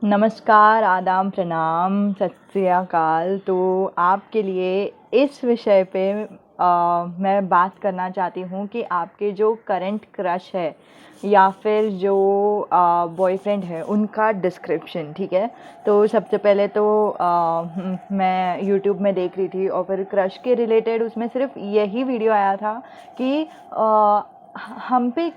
नमस्कार, आदाब, प्रणाम, सत श्री अकाल। तो आपके लिए इस विषय पे मैं बात करना चाहती हूँ कि आपके जो करंट क्रश है या फिर जो बॉयफ्रेंड है उनका डिस्क्रिप्शन, ठीक है। तो सबसे पहले तो मैं यूट्यूब में देख रही थी और फिर क्रश के रिलेटेड उसमें सिर्फ यही वीडियो आया था कि हम पे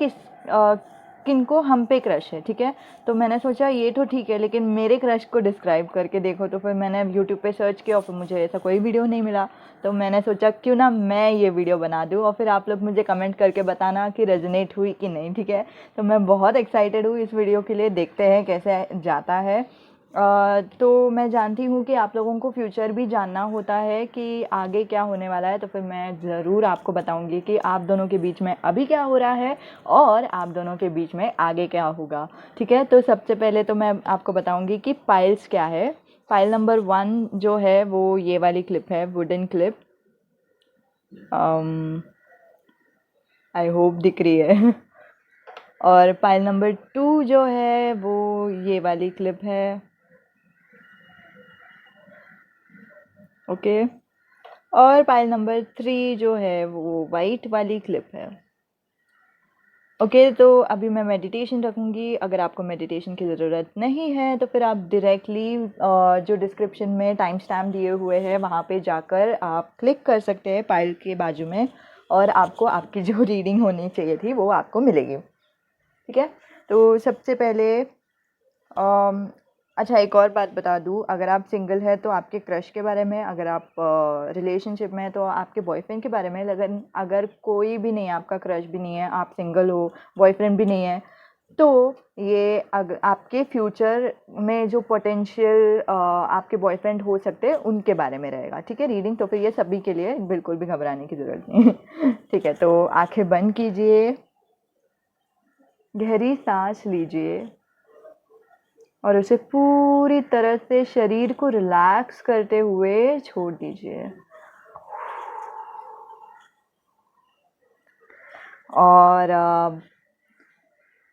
किनको हम पे क्रश है, ठीक है। तो मैंने सोचा ये तो ठीक है, लेकिन मेरे क्रश को डिस्क्राइब करके देखो। तो फिर मैंने यूट्यूब पे सर्च किया और फिर मुझे ऐसा कोई वीडियो नहीं मिला। तो मैंने सोचा क्यों ना मैं ये वीडियो बना दूँ और फिर आप लोग मुझे कमेंट करके बताना कि रेजोनेट हुई कि नहीं, ठीक है। तो मैं बहुत एक्साइटेड हूँ इस वीडियो के लिए, देखते हैं कैसे जाता है। तो मैं जानती हूँ कि आप लोगों को फ्यूचर भी जानना होता है कि आगे क्या होने वाला है। तो फिर मैं ज़रूर आपको बताऊँगी कि आप दोनों के बीच में अभी क्या हो रहा है और आप दोनों के बीच में आगे क्या होगा, ठीक है। तो सबसे पहले तो मैं आपको बताऊँगी कि फाइल्स क्या है। फाइल नंबर 1 जो है वो ये वाली क्लिप है, वुडन क्लिप। आई होप दिख रही है। और फाइल नंबर 2 जो है वो ये वाली क्लिप है, ओके। और फाइल नंबर 3 जो है वो वाइट वाली क्लिप है, ओके। तो अभी मैं मेडिटेशन रखूँगी। अगर आपको मेडिटेशन की ज़रूरत नहीं है तो फिर आप डायरेक्टली जो डिस्क्रिप्शन में टाइम स्टैम्प दिए हुए हैं वहाँ पे जाकर आप क्लिक कर सकते हैं फाइल के बाजू में, और आपको आपकी जो रीडिंग होनी चाहिए थी वो आपको मिलेगी, ठीक है। तो सबसे पहले अच्छा, एक और बात बता दूँ, अगर आप सिंगल है तो आपके क्रश के बारे में, अगर आप रिलेशनशिप में है तो आपके बॉयफ्रेंड के बारे में। लेकिन अगर कोई भी नहीं है, आपका क्रश भी नहीं है, आप सिंगल हो, बॉयफ्रेंड भी नहीं है, तो ये अगर आपके फ्यूचर में जो पोटेंशियल आपके बॉयफ्रेंड हो सकते हैं उनके बारे में रहेगा, ठीक है, रीडिंग। तो फिर ये सभी के लिए बिल्कुल भी घबराने की ज़रूरत नहीं है। ठीक है, तो आंखें बंद कीजिए, गहरी सांस लीजिए और उसे पूरी तरह से शरीर को रिलैक्स करते हुए छोड़ दीजिए। और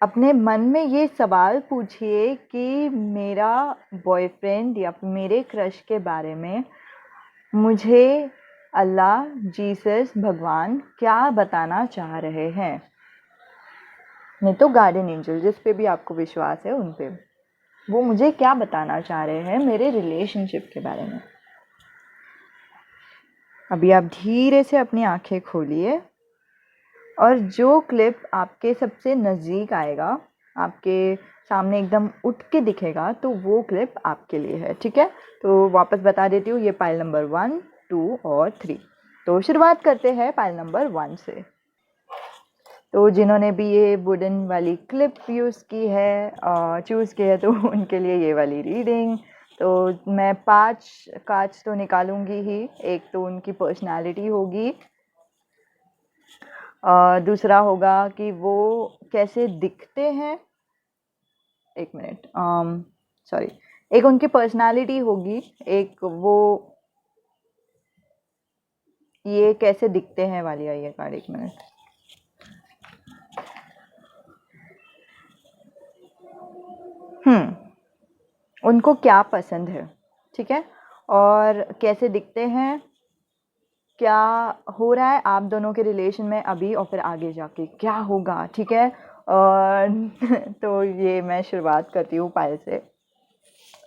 अपने मन में ये सवाल पूछिए कि मेरा बॉयफ्रेंड या मेरे क्रश के बारे में मुझे अल्लाह, जीसस, भगवान क्या बताना चाह रहे हैं। नहीं तो गार्डियन एंजल, जिस पे भी आपको विश्वास है उन पे, वो मुझे क्या बताना चाह रहे हैं मेरे रिलेशनशिप के बारे में। अभी आप धीरे से अपनी आंखें खोलिए और जो क्लिप आपके सबसे नज़दीक आएगा, आपके सामने एकदम उठ के दिखेगा, तो वो क्लिप आपके लिए है, ठीक है। तो वापस बता देती हूँ, ये फाइल नंबर 1, 2 और 3। तो शुरुआत करते हैं फाइल नंबर 1 से। तो जिन्होंने भी ये वुडन वाली क्लिप यूज़ की है, चूज़ की है, तो उनके लिए ये वाली रीडिंग। तो मैं 5 कार्ड्स तो निकालूंगी ही। एक तो उनकी पर्सनालिटी होगी, दूसरा होगा कि वो कैसे दिखते हैं। एक मिनट, सॉरी, एक उनकी पर्सनालिटी होगी, एक वो ये कैसे दिखते हैं वाली आई है कार्ड। एक मिनट, उनको क्या पसंद है, ठीक है, और कैसे दिखते हैं, क्या हो रहा है आप दोनों के रिलेशन में अभी और फिर आगे जाके क्या होगा, ठीक है। और तो ये मैं शुरुआत करती हूँ पायल से।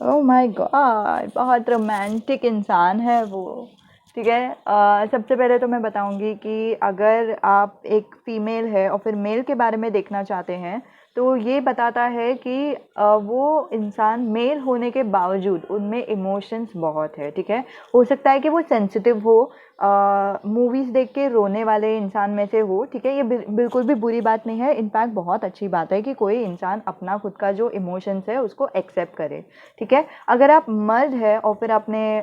ओह माय गॉड, बहुत रोमांटिक इंसान है वो, ठीक है। सबसे पहले तो मैं बताऊंगी कि अगर आप एक फीमेल है और फिर मेल के बारे में देखना चाहते हैं, तो ये बताता है कि वो इंसान मेल होने के बावजूद उनमें इमोशंस बहुत है, ठीक है। हो सकता है कि वो सेंसिटिव हो, मूवीज़ देख के रोने वाले इंसान में से हो, ठीक है। ये बिल्कुल भी बुरी बात नहीं है, इनफैक्ट बहुत अच्छी बात है कि कोई इंसान अपना खुद का जो इमोशंस है उसको एक्सेप्ट करे, ठीक है। अगर आप मर्द है और फिर अपने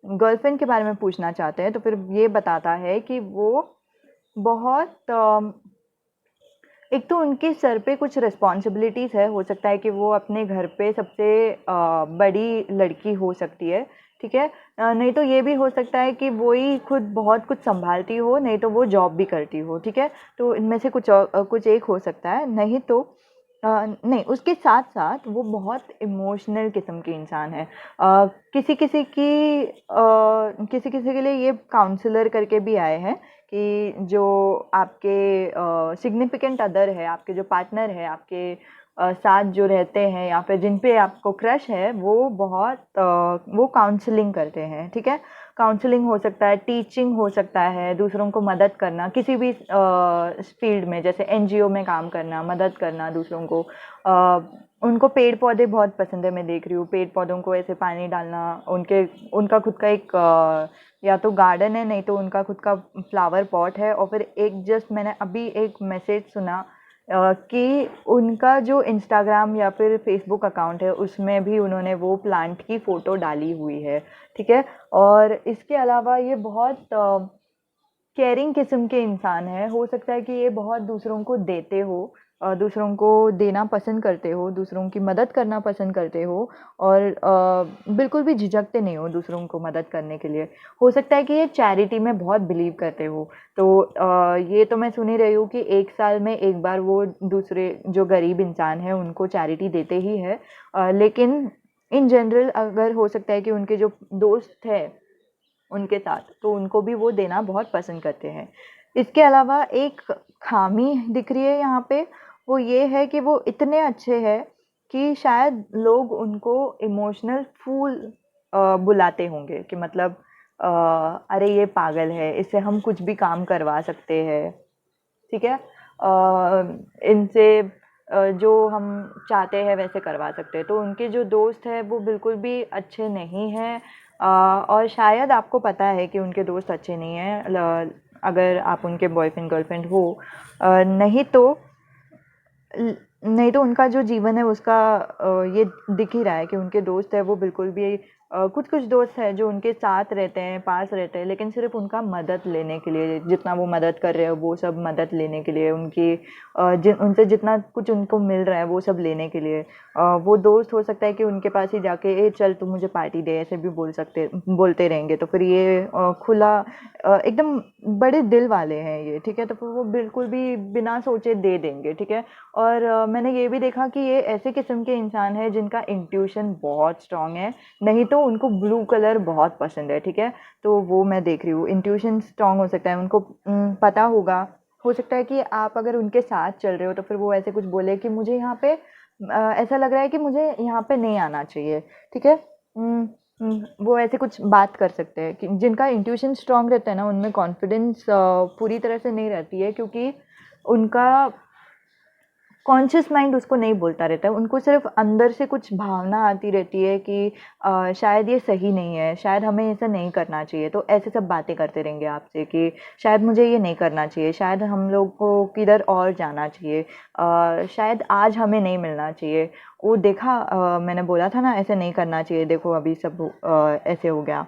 गर्लफ्रेंड के बारे में पूछना चाहते हैं, तो फिर ये बताता है कि वो बहुत एक तो उनके सर पे कुछ रिस्पॉन्सिबिलिटीज़ है। हो सकता है कि वो अपने घर पे सबसे बड़ी लड़की हो सकती है, ठीक है। नहीं तो ये भी हो सकता है कि वो ही खुद बहुत कुछ संभालती हो, नहीं तो वो जॉब भी करती हो, ठीक है। तो इनमें से कुछ एक हो सकता है। नहीं तो नहीं, उसके साथ-साथ वो बहुत इमोशनल किस्म के इंसान है। किसी-किसी की किसी-किसी के लिए ये काउंसलर करके भी आए हैं कि जो आपके सिग्निफिकेंट अदर है, आपके जो पार्टनर है, आपके साथ जो रहते हैं या फिर जिन पे आपको क्रश है, वो बहुत वो काउंसलिंग करते हैं, ठीक है? काउंसलिंग हो सकता है, टीचिंग हो सकता है, दूसरों को मदद करना, किसी भी फ़ील्ड में, जैसे एनजीओ में काम करना, मदद करना दूसरों को। उनको पेड़-पौधे बहुत पसंद है, मैं देख रही हूँ, पेड़-पौधों को ऐसे पानी डालना, उनका खुद का एक या तो गार्डन है, नहीं तो उनका खुद का फ्लावर पॉट है। और फिर एक जस्ट मैंने अभी एक मैसेज सुना कि उनका जो इंस्टाग्राम या फिर फ़ेसबुक अकाउंट है, उसमें भी उन्होंने वो प्लांट की फ़ोटो डाली हुई है, ठीक है? और इसके अलावा ये बहुत केयरिंग किस्म के इंसान हैं। हो सकता है कि ये बहुत दूसरों को देते हो, दूसरों को देना पसंद करते हो, दूसरों की मदद करना पसंद करते हो और बिल्कुल भी झिझकते नहीं हो दूसरों को मदद करने के लिए। हो सकता है कि ये चैरिटी में बहुत बिलीव करते हो। तो ये तो मैं सुन ही रही हूँ कि 1 साल में 1 बार वो दूसरे जो गरीब इंसान हैं उनको चैरिटी देते ही हैं। लेकिन इन जनरल अगर हो सकता है कि उनके जो दोस्त हैं उनके साथ, तो उनको भी वो देना बहुत पसंद करते हैं। इसके अलावा एक ख़ामी दिख रही है यहाँ पे, वो ये है कि वो इतने अच्छे हैं कि शायद लोग उनको इमोशनल फूल बुलाते होंगे कि मतलब अ, अरे ये पागल है, इससे हम कुछ भी काम करवा सकते हैं, ठीक है? इनसे जो हम चाहते हैं वैसे करवा सकते हैं। तो उनके जो दोस्त हैं वो बिल्कुल भी अच्छे नहीं हैं। और शायद आपको पता है कि उनके दोस्त अच्छे नहीं हैं अगर आप उनके बॉयफ्रेंड गर्लफ्रेंड हो। नहीं तो नहीं तो उनका जो जीवन है उसका ये दिख ही रहा है कि उनके दोस्त हैं वो बिल्कुल भी कुछ-कुछ दोस्त हैं जो उनके साथ रहते हैं, पास रहते हैं, लेकिन सिर्फ़ उनका मदद लेने के लिए, जितना वो मदद कर रहे हो वो सब मदद लेने के लिए, उनकी उनसे जितना कुछ उनको मिल रहा है वो सब लेने के लिए। वो दोस्त हो सकता है कि उनके पास ही जाके ए चल तू मुझे पार्टी दे, ऐसे भी बोलते रहेंगे। तो फिर ये खुला एकदम बड़े दिल वाले हैं ये, ठीक है? तो फिर वो बिल्कुल भी बिना सोचे दे देंगे, ठीक है? और मैंने ये भी देखा कि ये ऐसे किस्म के इंसान हैं जिनका इंट्यूशन बहुत स्ट्रॉन्ग है, नहीं तो उनको ब्लू कलर बहुत पसंद है, ठीक है? तो वो मैं देख रही हूँ, इंट्यूशन स्ट्रॉन्ग हो सकता है, उनको पता होगा। हो सकता है कि आप अगर उनके साथ चल रहे हो तो फिर वो ऐसे कुछ बोले कि मुझे यहाँ पे ऐसा लग रहा है कि मुझे यहाँ पे नहीं आना चाहिए, ठीक है? वो ऐसे कुछ बात कर सकते हैं कि जिनका इंट्यूशन स्ट्रॉन्ग रहता है ना, उनमें कॉन्फिडेंस पूरी तरह से नहीं रहती है क्योंकि उनका कॉन्शियस माइंड उसको नहीं बोलता रहता है, उनको सिर्फ़ अंदर से कुछ भावना आती रहती है कि शायद ये सही नहीं है, शायद हमें ऐसा नहीं करना चाहिए, तो ऐसे सब बातें करते रहेंगे आपसे कि शायद मुझे ये नहीं करना चाहिए, शायद हम लोग को किधर और जाना चाहिए, शायद आज हमें नहीं मिलना चाहिए। वो देखा मैंने बोला था ना ऐसे नहीं करना चाहिए, देखो अभी सब ऐसे हो गया।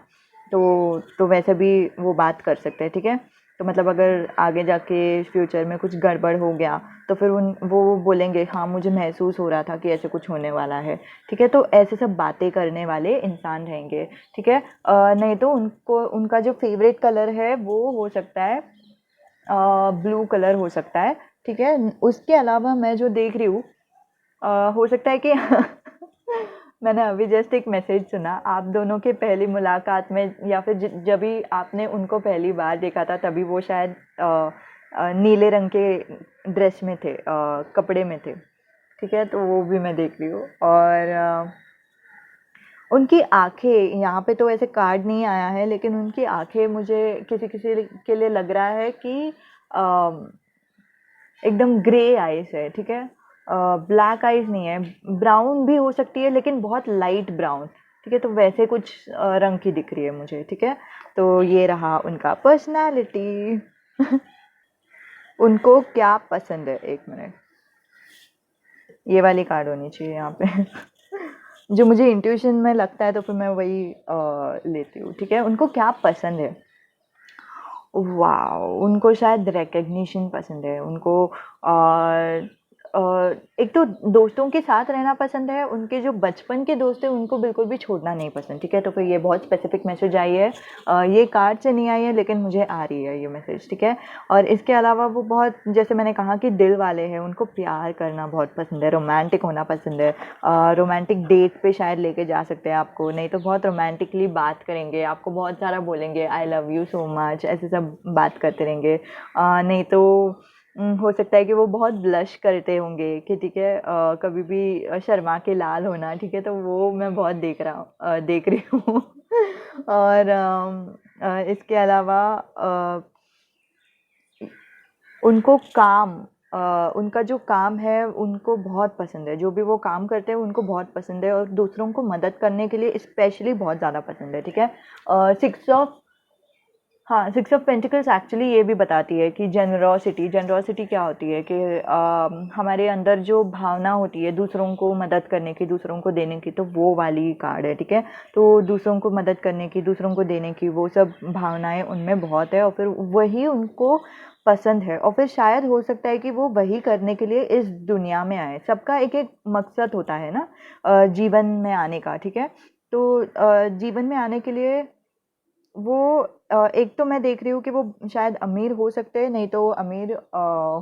तो वैसे भी वो बात कर सकते हैं, ठीक है? तो मतलब अगर आगे जाके फ्यूचर में कुछ गड़बड़ हो गया तो फिर वो बोलेंगे हाँ मुझे महसूस हो रहा था कि ऐसे कुछ होने वाला है, ठीक है? तो ऐसे सब बातें करने वाले इंसान रहेंगे, ठीक है? नहीं तो उनको उनका जो फेवरेट कलर है वो हो सकता है ब्लू कलर हो सकता है, ठीक है? उसके अलावा मैं जो देख रही हूँ हो सकता है कि मैंने अभी जस्ट एक मैसेज सुना, आप दोनों की पहली मुलाकात में या फिर जब भी आपने उनको पहली बार देखा था तभी वो शायद नीले रंग के ड्रेस में थे, कपड़े में थे, ठीक है? तो वो भी मैं देख रही हूँ और उनकी आँखें यहाँ पे तो ऐसे कार्ड नहीं आया है लेकिन उनकी आँखें मुझे किसी-किसी के लिए लग रहा है कि एकदम ग्रे आइज़ है, ठीक है? ब्लैक आइज़ नहीं है, ब्राउन भी हो सकती है लेकिन बहुत लाइट ब्राउन, ठीक है? तो वैसे कुछ रंग की दिख रही है मुझे, ठीक है? तो ये रहा उनका पर्सनैलिटी। उनको क्या पसंद है? 1 मिनट, ये वाली कार्ड होनी चाहिए यहाँ पे। जो मुझे इंट्यूशन में लगता है तो फिर मैं वही लेती हूँ, ठीक है? उनको क्या पसंद है? वाओ! उनको शायद रिकॉग्निशन पसंद है, उनको एक तो दोस्तों के साथ रहना पसंद है, उनके जो बचपन के दोस्त हैं उनको बिल्कुल भी छोड़ना नहीं पसंद, ठीक है। तो फिर ये बहुत स्पेसिफिक मैसेज आई है, ये कार्ड से नहीं आई है लेकिन मुझे आ रही है ये मैसेज, ठीक है। और इसके अलावा वो बहुत, जैसे मैंने कहा कि दिल वाले हैं, उनको प्यार करना बहुत पसंद है, रोमांटिक होना पसंद है। रोमांटिक डेट पे शायद लेके जा सकते हैं आपको, नहीं तो बहुत रोमांटिकली बात करेंगे, आपको बहुत सारा बोलेंगे I love you so much, ऐसे सब बात करते रहेंगे। नहीं तो हो सकता है कि वो बहुत ब्लश करते होंगे कि ठीक है, कभी भी शर्मा के लाल होना, ठीक है। तो वो मैं बहुत देख रही हूँ। और इसके अलावा उनको उनका जो काम है उनको बहुत पसंद है, जो भी वो काम करते हैं उनको बहुत पसंद है, और दूसरों को मदद करने के लिए स्पेशली बहुत ज़्यादा पसंद है, ठीक है। सिक्स ऑफ हाँ, सिक्स ऑफ पेंटिकल्स एक्चुअली ये भी बताती है कि जेनरॉसिटी क्या होती है कि हमारे अंदर जो भावना होती है दूसरों को मदद करने की, दूसरों को देने की, तो वो वाली कार्ड है, ठीक है। तो दूसरों को मदद करने की, दूसरों को देने की, वो सब भावनाएं उनमें बहुत है, और फिर वही उनको पसंद है, और फिर शायद हो सकता है कि वो वही करने के लिए इस दुनिया में आए। सबका एक एक मकसद होता है ना जीवन में आने का, ठीक है। तो जीवन में आने के लिए वो एक तो मैं देख रही हूँ कि वो शायद अमीर हो सकते हैं, नहीं तो अमीर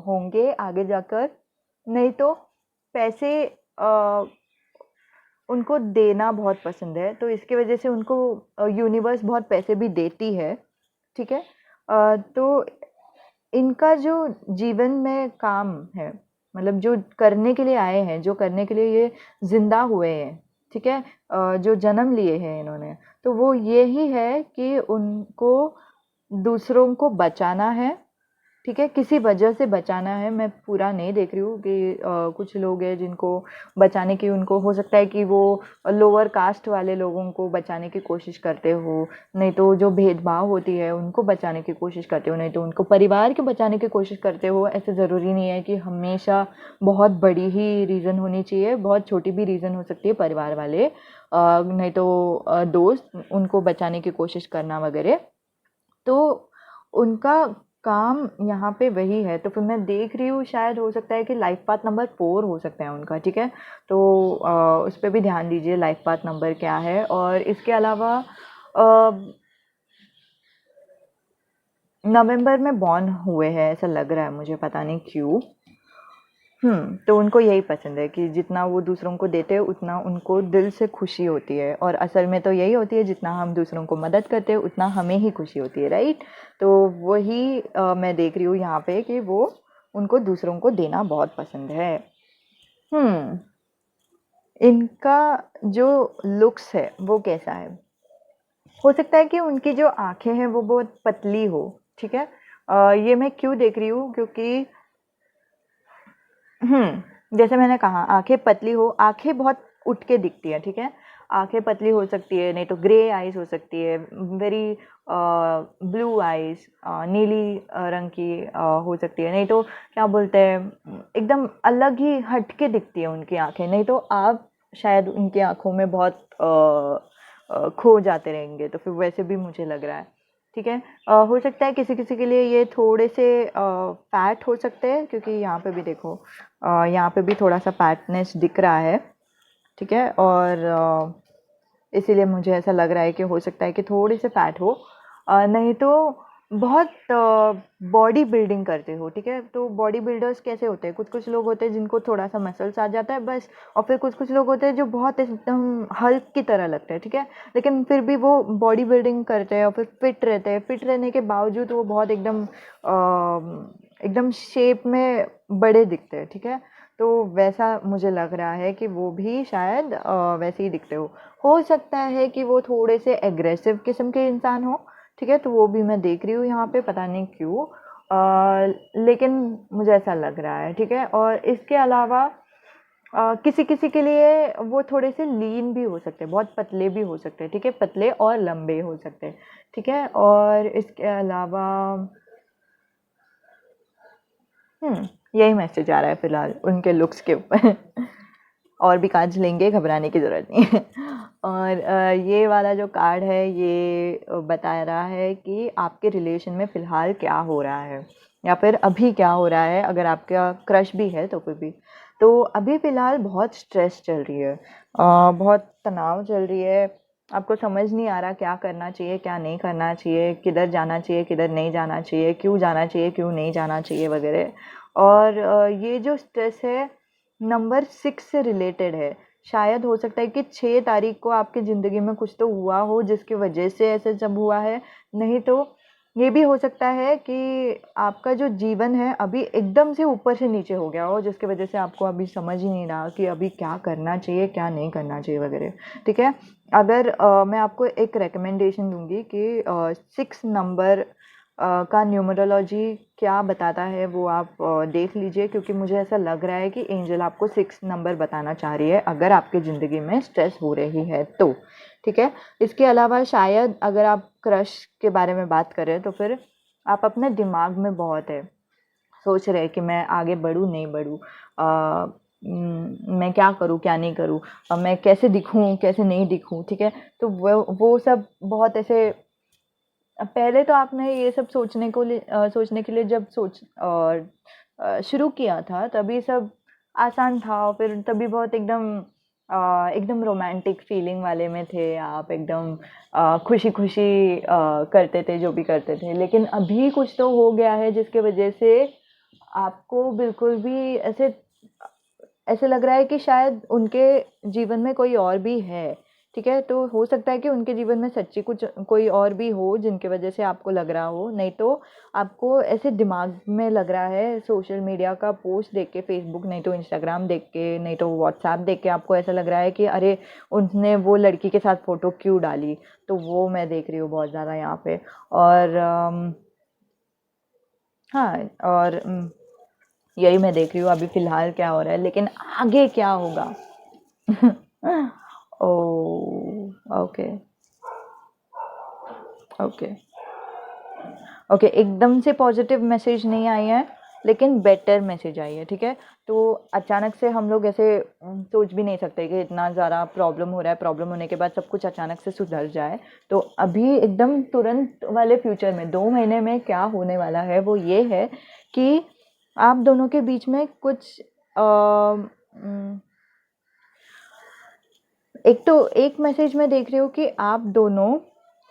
होंगे आगे जाकर, नहीं तो पैसे उनको देना बहुत पसंद है, तो इसकी वजह से उनको यूनिवर्स बहुत पैसे भी देती है, ठीक है। तो इनका जो जीवन में काम है, मतलब जो करने के लिए आए हैं, जो करने के लिए ये ज़िंदा हुए हैं, ठीक है, जो जन्म लिए हैं इन्होंने, तो वो यही है कि उनको दूसरों को बचाना है, ठीक है, किसी वजह से बचाना है। मैं पूरा नहीं देख रही हूँ कि कुछ लोग हैं जिनको बचाने की, उनको हो सकता है कि वो लोअर कास्ट वाले लोगों को बचाने की कोशिश करते हो, नहीं तो जो भेदभाव होती है उनको बचाने की कोशिश करते हो, नहीं तो उनको परिवार के बचाने की कोशिश करते हो। ऐसे ज़रूरी नहीं है कि हमेशा बहुत बड़ी ही रीज़न होनी चाहिए, बहुत छोटी भी रीज़न हो सकती है, परिवार वाले नहीं तो दोस्त, उनको बचाने की कोशिश करना वगैरह। तो उनका काम यहाँ पे वही है, तो फिर मैं देख रही हूँ शायद हो सकता है कि लाइफ पाथ नंबर 4 हो सकता है उनका, ठीक है। तो उस पर भी ध्यान दीजिए लाइफ पाथ नंबर क्या है। और इसके अलावा नवंबर में बॉर्न हुए हैं ऐसा लग रहा है मुझे, पता नहीं क्यों। तो उनको यही पसंद है कि जितना वो दूसरों को देते हैं उतना उनको दिल से खुशी होती है, और असल में तो यही होती है, जितना हम दूसरों को मदद करते हैं उतना हमें ही खुशी होती है, राइट। तो वही मैं देख रही हूँ यहाँ पे कि वो उनको दूसरों को देना बहुत पसंद है। इनका जो लुक्स है वो कैसा है, हो सकता है कि उनकी जो आंखें हैं वो बहुत पतली हो, ठीक है। ये मैं क्यों देख रही हूँ, क्योंकि जैसे मैंने कहा आंखें पतली हो, आंखें बहुत उठ के दिखती है, ठीक है। आंखें पतली हो सकती है, नहीं तो ग्रे आइज हो सकती है, वेरी ब्लू आइज, नीली रंग की हो सकती है, नहीं तो क्या बोलते हैं एकदम अलग ही हट के दिखती है उनकी आंखें, नहीं तो आप शायद उनकी आंखों में बहुत खो जाते रहेंगे, तो फिर वैसे भी मुझे लग रहा है, ठीक है। हो सकता है किसी किसी के लिए ये थोड़े से फैट हो सकते हैं, क्योंकि यहाँ पे भी देखो यहाँ पे भी थोड़ा सा फैटनेस दिख रहा है, ठीक है। और इसीलिए मुझे ऐसा लग रहा है कि हो सकता है कि थोड़ी से फैट हो, नहीं तो बहुत बॉडी बिल्डिंग करते हो, ठीक है। तो बॉडी बिल्डर्स कैसे होते हैं, कुछ कुछ लोग होते हैं जिनको थोड़ा सा मसल्स आ जाता है बस, और फिर कुछ कुछ लोग होते हैं जो बहुत एकदम हल्क की तरह लगते हैं, ठीक है, लेकिन फिर भी वो बॉडी बिल्डिंग करते हैं और फिर फिट रहते हैं, फिट रहने के बावजूद वो बहुत एकदम शेप में बड़े दिखते हैं, ठीक है। तो वैसा मुझे लग रहा है कि वो भी शायद वैसे ही दिखते हो सकता है कि वो थोड़े से एग्रेसिव किस्म के इंसान हो, ठीक है। तो वो भी मैं देख रही हूँ यहाँ पे, पता नहीं क्यों, लेकिन मुझे ऐसा लग रहा है, ठीक है। और इसके अलावा किसी किसी के लिए वो थोड़े से लीन भी हो सकते हैं, बहुत पतले भी हो सकते हैं, ठीक है, पतले और लंबे हो सकते हैं, ठीक है। और इसके अलावा यही मैसेज आ रहा है फिलहाल उनके लुक्स के ऊपर। और भी कार्ड्स लेंगे, घबराने की ज़रूरत नहीं है। और ये वाला जो कार्ड है ये बता रहा है कि आपके रिलेशन में फ़िलहाल क्या हो रहा है, या फिर अभी क्या हो रहा है, अगर आपका क्रश भी है तो फिर भी। तो अभी फ़िलहाल बहुत स्ट्रेस चल रही है, बहुत तनाव चल रही है। आपको समझ नहीं आ रहा क्या करना चाहिए, क्या नहीं करना चाहिए, किधर जाना चाहिए, किधर नहीं जाना चाहिए, क्यों जाना चाहिए, क्यों नहीं जाना चाहिए वगैरह। और ये जो स्ट्रेस है नंबर 6 से रिलेटेड है। शायद हो सकता है कि 6 तारीख को आपकी ज़िंदगी में कुछ तो हुआ हो जिसकी वजह से ऐसे सब हुआ है। नहीं तो ये भी हो सकता है कि आपका जो जीवन है अभी एकदम से ऊपर से नीचे हो गया हो, जिसकी वजह से आपको अभी समझ ही नहीं रहा कि अभी क्या करना चाहिए, क्या नहीं करना चाहिए वगैरह। ठीक है? अगर मैं आपको एक रिकमेंडेशन दूँगी कि 6 नंबर का न्यूमरोलॉजी क्या बताता है वो आप देख लीजिए, क्योंकि मुझे ऐसा लग रहा है कि एंजल आपको 6 नंबर बताना चाह रही है अगर आपकी ज़िंदगी में स्ट्रेस हो रही है तो। ठीक है? इसके अलावा शायद अगर आप क्रश के बारे में बात करें तो फिर आप अपने दिमाग में बहुत है, सोच रहे हैं कि मैं आगे बढ़ूँ, नहीं बढ़ूँ, मैं क्या करूँ, क्या नहीं करूँ, मैं कैसे दिखूँ, कैसे नहीं दिखूँ। ठीक है? तो वो सब बहुत ऐसे पहले तो आपने ये सब सोचने के लिए जब शुरू किया था तभी सब आसान था, फिर तभी बहुत एकदम रोमांटिक फीलिंग वाले में थे आप, एकदम खुशी-खुशी करते थे जो भी करते थे। लेकिन अभी कुछ तो हो गया है जिसकी वजह से आपको बिल्कुल भी ऐसे लग रहा है कि शायद उनके जीवन में कोई और भी है। ठीक है? तो हो सकता है कि उनके जीवन में सच्ची कुछ कोई और भी हो जिनकी वजह से आपको लग रहा हो, नहीं तो आपको ऐसे दिमाग में लग रहा है सोशल मीडिया का पोस्ट देख के, फ़ेसबुक नहीं तो इंस्टाग्राम देख के, नहीं तो व्हाट्सएप देख के आपको ऐसा लग रहा है कि अरे! उसने वो लड़की के साथ फ़ोटो क्यों डाली? तो वो मैं देख रही हूँ बहुत ज़्यादा यहाँ पे। और हाँ, और यही मैं देख रही हूँ अभी फ़िलहाल क्या हो रहा है, लेकिन आगे क्या होगा? ओह! ओके, ओके, ओके, एकदम से पॉज़िटिव मैसेज नहीं आई है, लेकिन बेटर मैसेज आई है, ठीक है? तो अचानक से हम लोग ऐसे सोच भी नहीं सकते कि इतना ज़्यादा प्रॉब्लम हो रहा है, प्रॉब्लम होने के बाद सब कुछ अचानक से सुधर जाए। तो अभी एकदम तुरंत वाले फ्यूचर में 2 महीने में क्या होने वाला है, वो ये है कि आप दोनों के बीच में कुछ एक तो एक मैसेज मैं देख रही हूँ कि आप दोनों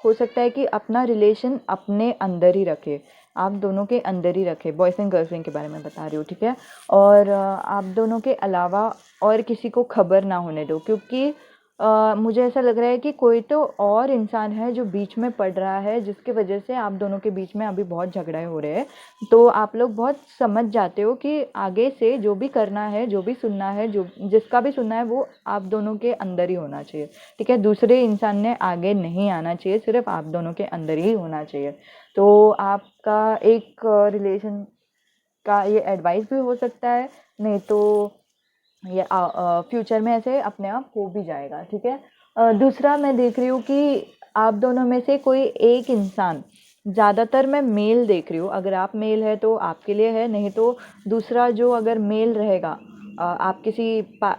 हो सकता है कि अपना रिलेशन अपने अंदर ही रखें, आप दोनों के अंदर ही रखें, बॉयफ्रेंड गर्लफ्रेंड के बारे में बता रही हूँ, ठीक है? और आप दोनों के अलावा और किसी को खबर ना होने दो, क्योंकि मुझे ऐसा लग रहा है कि कोई तो और इंसान है जो बीच में पड़ रहा है, जिसकी वजह से आप दोनों के बीच में अभी बहुत झगड़े हो रहे हैं। तो आप लोग बहुत समझ जाते हो कि आगे से जो भी करना है, जो भी सुनना है, जो जिसका भी सुनना है वो आप दोनों के अंदर ही होना चाहिए, ठीक है? दूसरे इंसान ने आगे नहीं आना चाहिए, सिर्फ़ आप दोनों के अंदर ही होना चाहिए। तो आपका एक रिलेशन का ये एडवाइस भी हो सकता है, नहीं तो ये फ्यूचर में ऐसे अपने आप हो भी जाएगा, ठीक है? दूसरा मैं देख रही हूँ कि आप दोनों में से कोई एक इंसान, ज़्यादातर मैं मेल देख रही हूँ, अगर आप मेल है तो आपके लिए है, नहीं तो दूसरा जो अगर मेल रहेगा, आप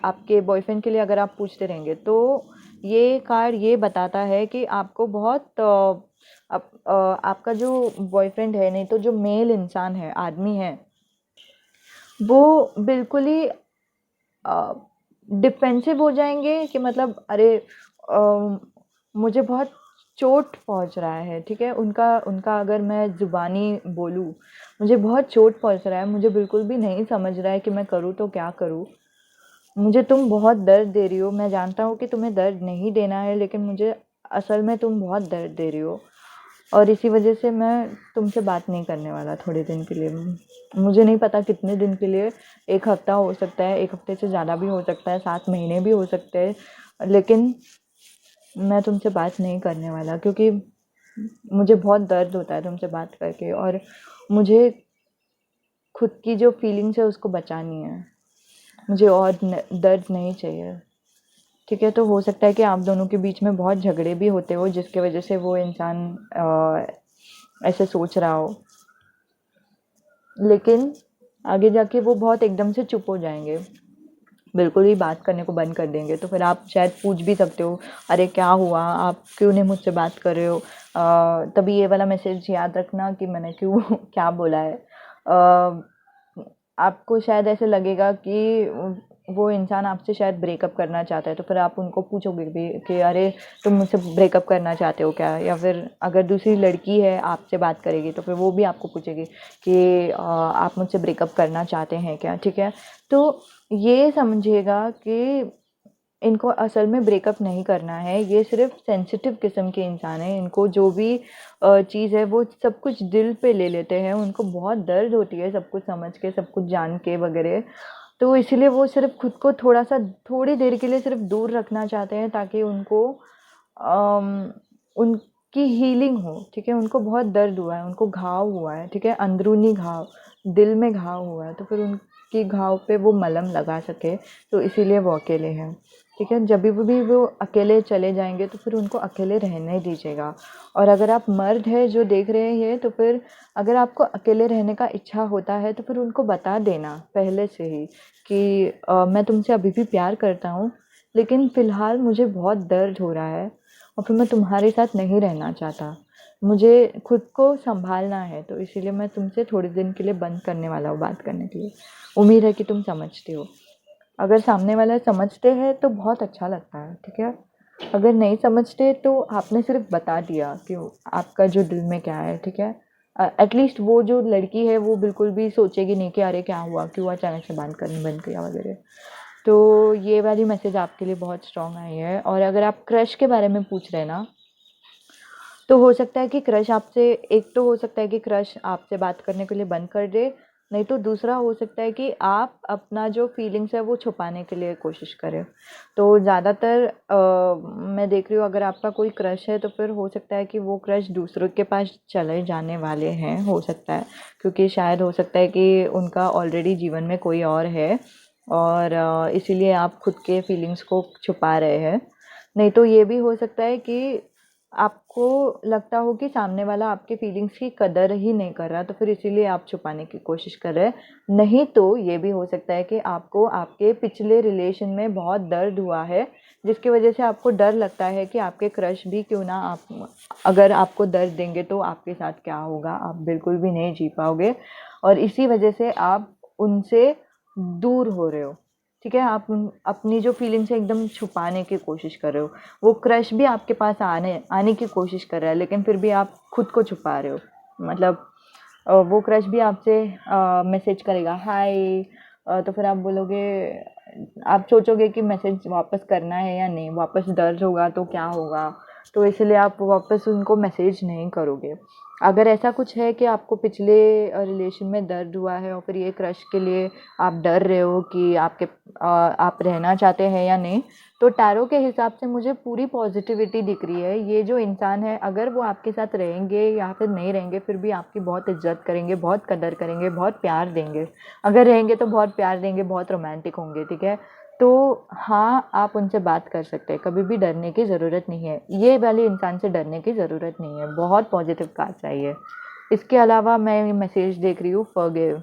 आपके बॉयफ्रेंड के लिए अगर आप पूछते रहेंगे तो ये कार्ड ये बताता है कि आपको बहुत आपका जो बॉयफ्रेंड है, नहीं तो जो मेल इंसान है, आदमी है, वो बिल्कुल ही डिफेंसिव हो जाएँगे कि मतलब अरे मुझे बहुत चोट पहुँच रहा है, ठीक है? उनका उनका अगर मैं ज़ुबानी बोलूँ, मुझे बहुत चोट पहुँच रहा है, मुझे बिल्कुल भी नहीं समझ रहा है कि मैं करूँ तो क्या करूँ? मुझे तुम बहुत दर्द दे रही हो, मैं जानता हूँ कि तुम्हें दर्द नहीं देना है, लेकिन मुझे असल में तुम बहुत दर्द दे रही हो। और इसी वजह से मैं तुमसे बात नहीं करने वाला थोड़े दिन के लिए। मुझे नहीं पता कितने दिन के लिए, 1 हफ़्ता हो सकता है, 1 हफ़्ते से ज़्यादा भी हो सकता है, 7 महीने भी हो सकते हैं, लेकिन मैं तुमसे बात नहीं करने वाला, क्योंकि मुझे बहुत दर्द होता है तुमसे बात करके, और मुझे खुद की जो फीलिंग्स है उसको बचानी है। मुझे और दर्द नहीं चाहिए, ठीक है? तो हो सकता है कि आप दोनों के बीच में बहुत झगड़े भी होते हो, जिसकी वजह से वो इंसान ऐसे सोच रहा हो, लेकिन आगे जाके वो बहुत एकदम से चुप हो जाएंगे, बिल्कुल ही बात करने को बंद कर देंगे। तो फिर आप शायद पूछ भी सकते हो, अरे क्या हुआ, आप क्यों नहीं मुझसे बात कर रहे हो? तभी ये वाला मैसेज याद रखना कि मैंने क्यों क्या बोला है। आपको शायद ऐसे लगेगा कि वो इंसान आपसे शायद ब्रेकअप करना चाहता है, तो फिर आप उनको पूछोगे भी कि अरे तुम मुझसे ब्रेकअप करना चाहते हो क्या? या फिर अगर दूसरी लड़की है आपसे बात करेगी तो फिर वो भी आपको पूछेगी कि आप मुझसे ब्रेकअप करना चाहते हैं क्या? ठीक है, तो ये समझिएगा कि इनको असल में ब्रेकअप नहीं करना है, ये सिर्फ सेंसिटिव किस्म के इंसान हैं। इनको जो भी चीज़ है वो सब कुछ दिल पे ले लेते हैं, उनको बहुत दर्द होती है सब कुछ समझ के, सब कुछ जान के वगैरह। तो इसीलिए वो सिर्फ खुद को थोड़ी देर के लिए सिर्फ दूर रखना चाहते हैं, ताकि उनको उनकी हीलिंग हो। ठीक है, उनको बहुत दर्द हुआ है, उनको घाव हुआ है, ठीक है, अंदरूनी घाव, दिल में घाव हुआ है, तो फिर उनकी घाव पे वो मलहम लगा सके, तो इसीलिए वो अकेले हैं। ठीक है, जब भी वो अकेले चले जाएंगे तो फिर उनको अकेले रहने दीजिएगा। और अगर आप मर्द हैं जो देख रहे हैं, तो फिर अगर आपको अकेले रहने का इच्छा होता है तो फिर उनको बता देना पहले से ही कि मैं तुमसे अभी भी प्यार करता हूँ, लेकिन फ़िलहाल मुझे बहुत दर्द हो रहा है और फिर मैं तुम्हारे साथ नहीं रहना चाहता, मुझे खुद को संभालना है, तो इसीलिए मैं तुमसे थोड़े दिन के लिए बंद करने वाला हूँ बात करने के लिए। उम्मीद है कि तुम समझते हो। अगर सामने वाला समझते हैं तो बहुत अच्छा लगता है। ठीक है, अगर नहीं समझते तो आपने सिर्फ बता दिया कि आपका जो दिल में क्या है। ठीक है, एटलीस्ट वो जो लड़की है वो बिल्कुल भी सोचेगी नहीं कि अरे क्या हुआ, क्यों अचानक से बात करनी बंद किया वगैरह। तो ये वाली मैसेज आपके लिए बहुत स्ट्रॉन्ग आई है। और अगर आप क्रश के बारे में पूछ रहे हैं ना, तो हो सकता है कि क्रश आपसे, एक तो हो सकता है कि क्रश आपसे बात करने के लिए बंद कर दे, नहीं तो दूसरा हो सकता है कि आप अपना जो फीलिंग्स है वो छुपाने के लिए कोशिश करें। तो ज़्यादातर मैं देख रही हूँ अगर आपका कोई क्रश है तो फिर हो सकता है कि वो क्रश दूसरों के पास चले जाने वाले हैं, हो सकता है, क्योंकि शायद हो सकता है कि उनका ऑलरेडी जीवन में कोई और है और इसीलिए आप खुद के फीलिंग्स को छुपा रहे हैं। नहीं तो ये भी हो सकता है कि आपको लगता हो कि सामने वाला आपके फीलिंग्स की कदर ही नहीं कर रहा, तो फिर इसीलिए आप छुपाने की कोशिश कर रहे हैं। नहीं तो ये भी हो सकता है कि आपको आपके पिछले रिलेशन में बहुत दर्द हुआ है, जिसकी वजह से आपको डर लगता है कि आपके क्रश भी क्यों ना, आप अगर आपको दर्द देंगे तो आपके साथ क्या होगा, आप बिल्कुल भी नहीं जी पाओगे, और इसी वजह से आप उनसे दूर हो रहे हो। ठीक है, आप अपनी जो फीलिंग्स है एकदम छुपाने की कोशिश कर रहे हो। वो क्रश भी आपके पास आने आने की कोशिश कर रहा है, लेकिन फिर भी आप खुद को छुपा रहे हो। मतलब वो क्रश भी आपसे मैसेज करेगा हाय, तो फिर आप बोलोगे, आप सोचोगे कि मैसेज वापस करना है या नहीं, वापस दर्द होगा तो क्या होगा, तो इसलिए आप वापस उनको मैसेज नहीं करोगे। अगर ऐसा कुछ है कि आपको पिछले रिलेशन में दर्द हुआ है और फिर ये क्रश के लिए आप डर रहे हो कि आप रहना चाहते हैं या नहीं, तो टैरो के हिसाब से मुझे पूरी पॉजिटिविटी दिख रही है। ये जो इंसान है, अगर वो आपके साथ रहेंगे या फिर नहीं रहेंगे, फिर भी आपकी बहुत इज्जत करेंगे, बहुत कदर करेंगे, बहुत प्यार देंगे। अगर रहेंगे तो बहुत प्यार देंगे, बहुत रोमांटिक होंगे। ठीक है, तो हाँ, आप उनसे बात कर सकते हैं, कभी भी डरने की ज़रूरत नहीं है, ये वाले इंसान से डरने की ज़रूरत नहीं है। बहुत पॉजिटिव कार्ड्स आई है। इसके अलावा मैं ये मैसेज देख रही हूँ फॉरगिव,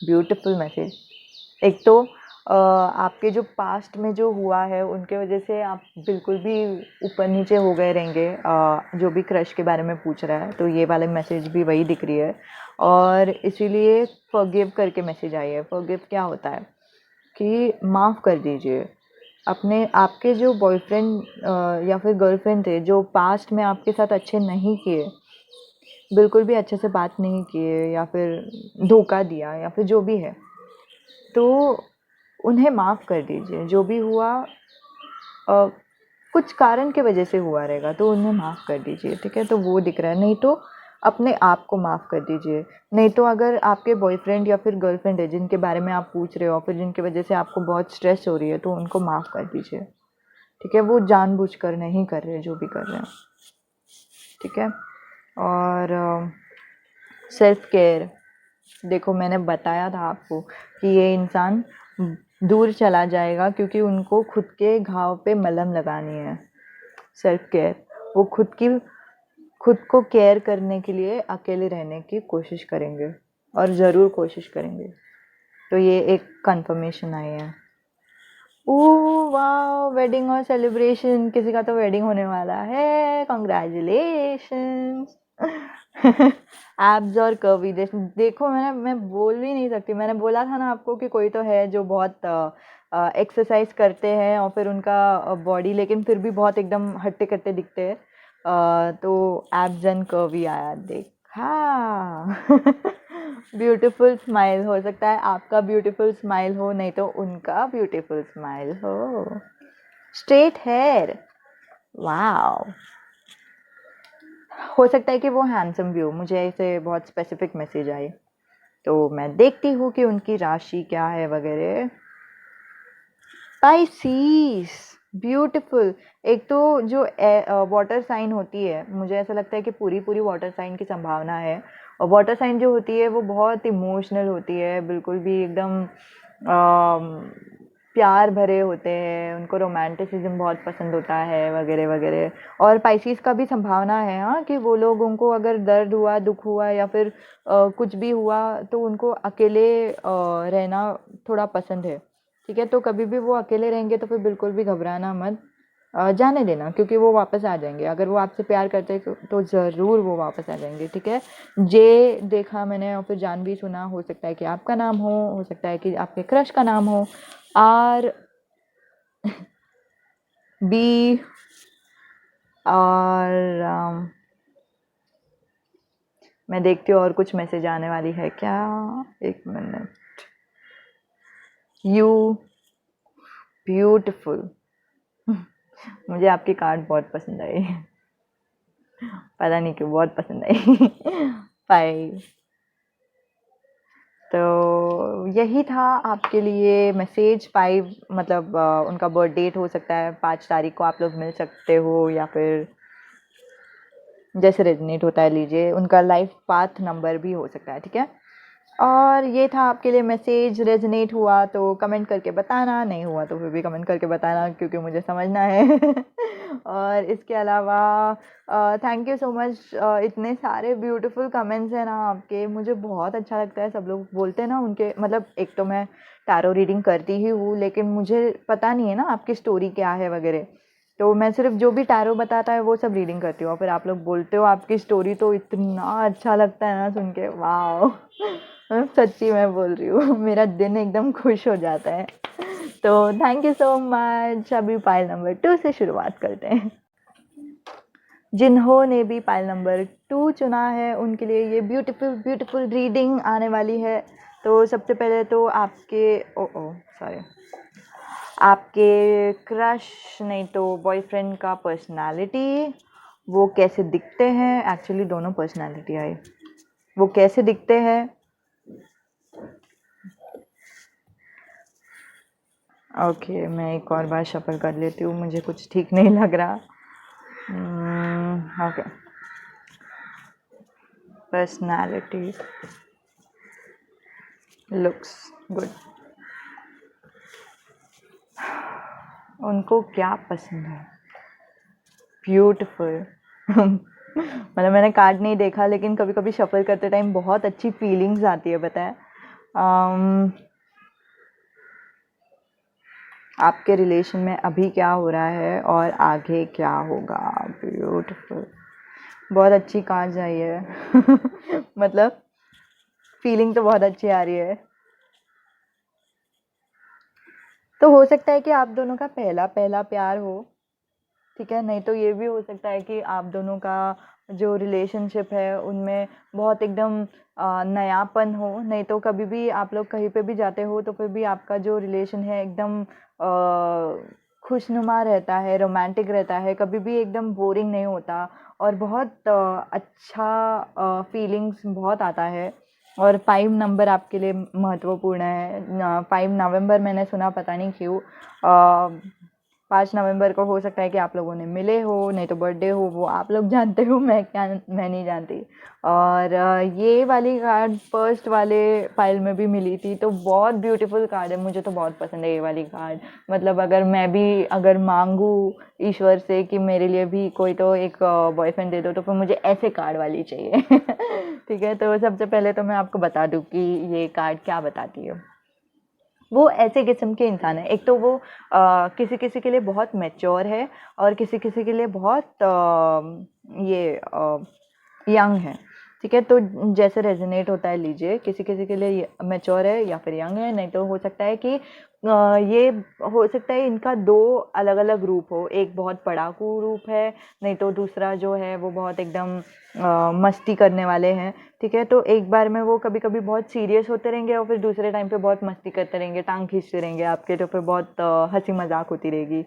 ब्यूटीफुल मैसेज। एक तो आपके जो पास्ट में जो हुआ है उनके वजह से आप बिल्कुल भी ऊपर नीचे हो गए रहेंगे, जो भी क्रश के बारे में पूछ रहा है, तो ये वाले मैसेज भी वही दिख रही है। और इसीलिए फॉरगिव करके मैसेज आई है। फॉरगिव क्या होता है कि माफ़ कर दीजिए। अपने आपके जो बॉयफ्रेंड या फिर गर्लफ्रेंड थे जो पास्ट में आपके साथ अच्छे नहीं किए, बिल्कुल भी अच्छे से बात नहीं किए या फिर धोखा दिया या फिर जो भी है, तो उन्हें माफ़ कर दीजिए। जो भी हुआ कुछ कारण की वजह से हुआ रहेगा, तो उन्हें माफ़ कर दीजिए। ठीक है, तो वो दिख रहा है। नहीं तो अपने आप को माफ़ कर दीजिए। नहीं तो अगर आपके बॉयफ्रेंड या फिर गर्लफ्रेंड है जिनके बारे में आप पूछ रहे हो, फिर जिनकी वजह से आपको बहुत स्ट्रेस हो रही है, तो उनको माफ़ कर दीजिए। ठीक है, वो जानबूझकर नहीं कर रहे जो भी कर रहे हैं। ठीक है, और सेल्फ केयर, देखो मैंने बताया था आपको कि ये इंसान दूर चला जाएगा क्योंकि उनको खुद के घाव पे मलहम लगानी है। सेल्फ केयर, वो खुद को केयर करने के लिए अकेले रहने की कोशिश करेंगे और ज़रूर कोशिश करेंगे। तो ये एक कंफर्मेशन आई है। ओह वाह, वेडिंग और सेलिब्रेशन, किसी का तो वेडिंग होने वाला है, कॉन्ग्रेचुलेशंस। एब्स और कर्वी देखो, मैं बोल भी नहीं सकती। मैंने बोला था ना आपको कि कोई तो है जो बहुत एक्सरसाइज करते हैं और फिर उनका बॉडी लेकिन फिर भी बहुत एकदम हट्टे कट्टे दिखते हैं। तो एब्स एंड कर्वी आया, देखा। ब्यूटीफुल स्माइल, हो सकता है आपका ब्यूटीफुल स्माइल हो, नहीं तो उनका ब्यूटीफुल स्माइल हो। Straight hair, wow. हो सकता है कि वो हैंडसम भी हो, मुझे ऐसे बहुत स्पेसिफिक मैसेज आए, तो मैं देखती हूँ कि उनकी राशि क्या है वगैरह। पाइसीस, ब्यूटीफुल। एक तो जो वाटर साइन होती है, मुझे ऐसा लगता है कि पूरी पूरी वाटर साइन की संभावना है। और वाटर साइन जो होती है वो बहुत इमोशनल होती है, बिल्कुल भी एकदम प्यार भरे होते हैं, उनको रोमांटिसिज्म बहुत पसंद होता है वगैरह वगैरह। और पाइसीस का भी संभावना है हाँ, कि वो लोगों को अगर दर्द हुआ, दुख हुआ या फिर कुछ भी हुआ तो उनको अकेले रहना थोड़ा पसंद है। ठीक है, तो कभी भी वो अकेले रहेंगे तो फिर बिल्कुल भी घबराना मत, जाने देना, क्योंकि वो वापस आ जाएंगे। अगर वो आपसे प्यार करते हैं तो ज़रूर वो वापस आ जाएंगे। ठीक है, जे देखा मैंने और फिर जान भी सुना, हो सकता है कि आपका नाम हो सकता है कि आपके क्रश का नाम हो। आर बी और मैं देखती हूँ और कुछ मैसेज आने वाली है क्या, एक मिनट। यू ब्यूटिफुल, मुझे आपकी कार्ड बहुत पसंद आई, पता नहीं क्यों बहुत पसंद आई। 5, तो यही था आपके लिए मैसेज। 5 मतलब उनका बर्थ डेट हो सकता है 5 तारीख को, आप लोग मिल सकते हो या फिर जैसे रेजनेट होता है लीजिए। उनका लाइफ पाथ नंबर भी हो सकता है। ठीक है, और ये था आपके लिए मैसेज। रेजनेट हुआ तो कमेंट करके बताना, नहीं हुआ तो फिर भी कमेंट करके बताना, क्योंकि मुझे समझना है। और इसके अलावा थैंक यू सो मच, इतने सारे ब्यूटीफुल कमेंट्स हैं ना आपके, मुझे बहुत अच्छा लगता है। सब लोग बोलते हैं ना उनके, मतलब एक तो मैं टैरो रीडिंग करती ही हूँ, लेकिन मुझे पता नहीं है ना आपकी स्टोरी क्या है वगैरह, तो मैं सिर्फ जो भी टैरो बताता है वो सब रीडिंग करती हूँ। और फिर आप लोग बोलते हो आपकी स्टोरी, तो इतना अच्छा लगता है ना सुन के, वाह। सच्ची मैं बोल रही हूँ, मेरा दिन एकदम खुश हो जाता है। तो थैंक यू सो मच। अभी पाइल नंबर 2 से शुरुआत करते हैं। जिन्होंने भी पाइल नंबर 2 चुना है उनके लिए ये ब्यूटीफुल ब्यूटीफुल रीडिंग आने वाली है। तो सबसे पहले तो आपके सॉरी, आपके क्रश नहीं तो बॉयफ्रेंड का पर्सनालिटी, वो कैसे दिखते हैं। एक्चुअली दोनों पर्सनालिटी आई, वो कैसे दिखते हैं। ओके, मैं एक और बार शफल कर लेती हूँ, मुझे कुछ ठीक नहीं लग रहा। ओके, पर्सनालिटी, लुक्स गुड, उनको क्या पसंद है, ब्यूटीफुल। मतलब मैंने कार्ड नहीं देखा, लेकिन कभी कभी शफल करते टाइम बहुत अच्छी फीलिंग्स आती है, बताएं। आपके रिलेशन में अभी क्या हो रहा है और आगे क्या होगा, ब्यूटीफुल। बहुत अच्छी कार्ड्स आई है। मतलब फीलिंग तो बहुत अच्छी आ रही है। तो हो सकता है कि आप दोनों का पहला पहला प्यार हो। ठीक है, नहीं तो ये भी हो सकता है कि आप दोनों का जो रिलेशनशिप है उनमें बहुत एकदम नयापन हो। नहीं तो कभी भी आप लोग कहीं पे भी जाते हो तो फिर भी आपका जो रिलेशन है एकदम खुशनुमा रहता है, रोमांटिक रहता है, कभी भी एकदम बोरिंग नहीं होता, और बहुत अच्छा फीलिंग्स बहुत आता है। और 5 नंबर आपके लिए महत्वपूर्ण है। 5 नवंबर मैंने सुना, पता नहीं क्यों। 5 नवंबर को हो सकता है कि आप लोगों ने मिले हो, नहीं तो बर्थडे हो, वो आप लोग जानते हो, मैं नहीं जानती। और ये वाली कार्ड फर्स्ट वाले फाइल में भी मिली थी, तो बहुत ब्यूटीफुल कार्ड है, मुझे तो बहुत पसंद है ये वाली कार्ड। मतलब अगर मांगू ईश्वर से कि मेरे लिए भी कोई तो एक बॉयफ्रेंड दे दो, तो फिर मुझे ऐसे कार्ड वाली चाहिए। ठीक है, तो सबसे पहले तो मैं आपको बता दूँ कि ये कार्ड क्या बताती है। वो ऐसे किस्म के इंसान है, एक तो वो किसी किसी के लिए बहुत मैच्योर है, और किसी किसी के लिए बहुत ये यंग है, ठीक है। तो जैसे रेजोनेट होता है लीजिए, किसी किसी के लिए मैच्योर है या फिर यंग है, नहीं तो हो सकता है कि ये हो सकता है इनका दो अलग अलग रूप हो, एक बहुत पढ़ाकू रूप है, नहीं तो दूसरा जो है वो बहुत एकदम मस्ती करने वाले हैं, ठीक है। तो एक बार में वो कभी कभी बहुत सीरियस होते रहेंगे और फिर दूसरे टाइम पे बहुत मस्ती करते रहेंगे, टांग खींचते रहेंगे आपके, तो फिर बहुत हंसी मजाक होती रहेगी।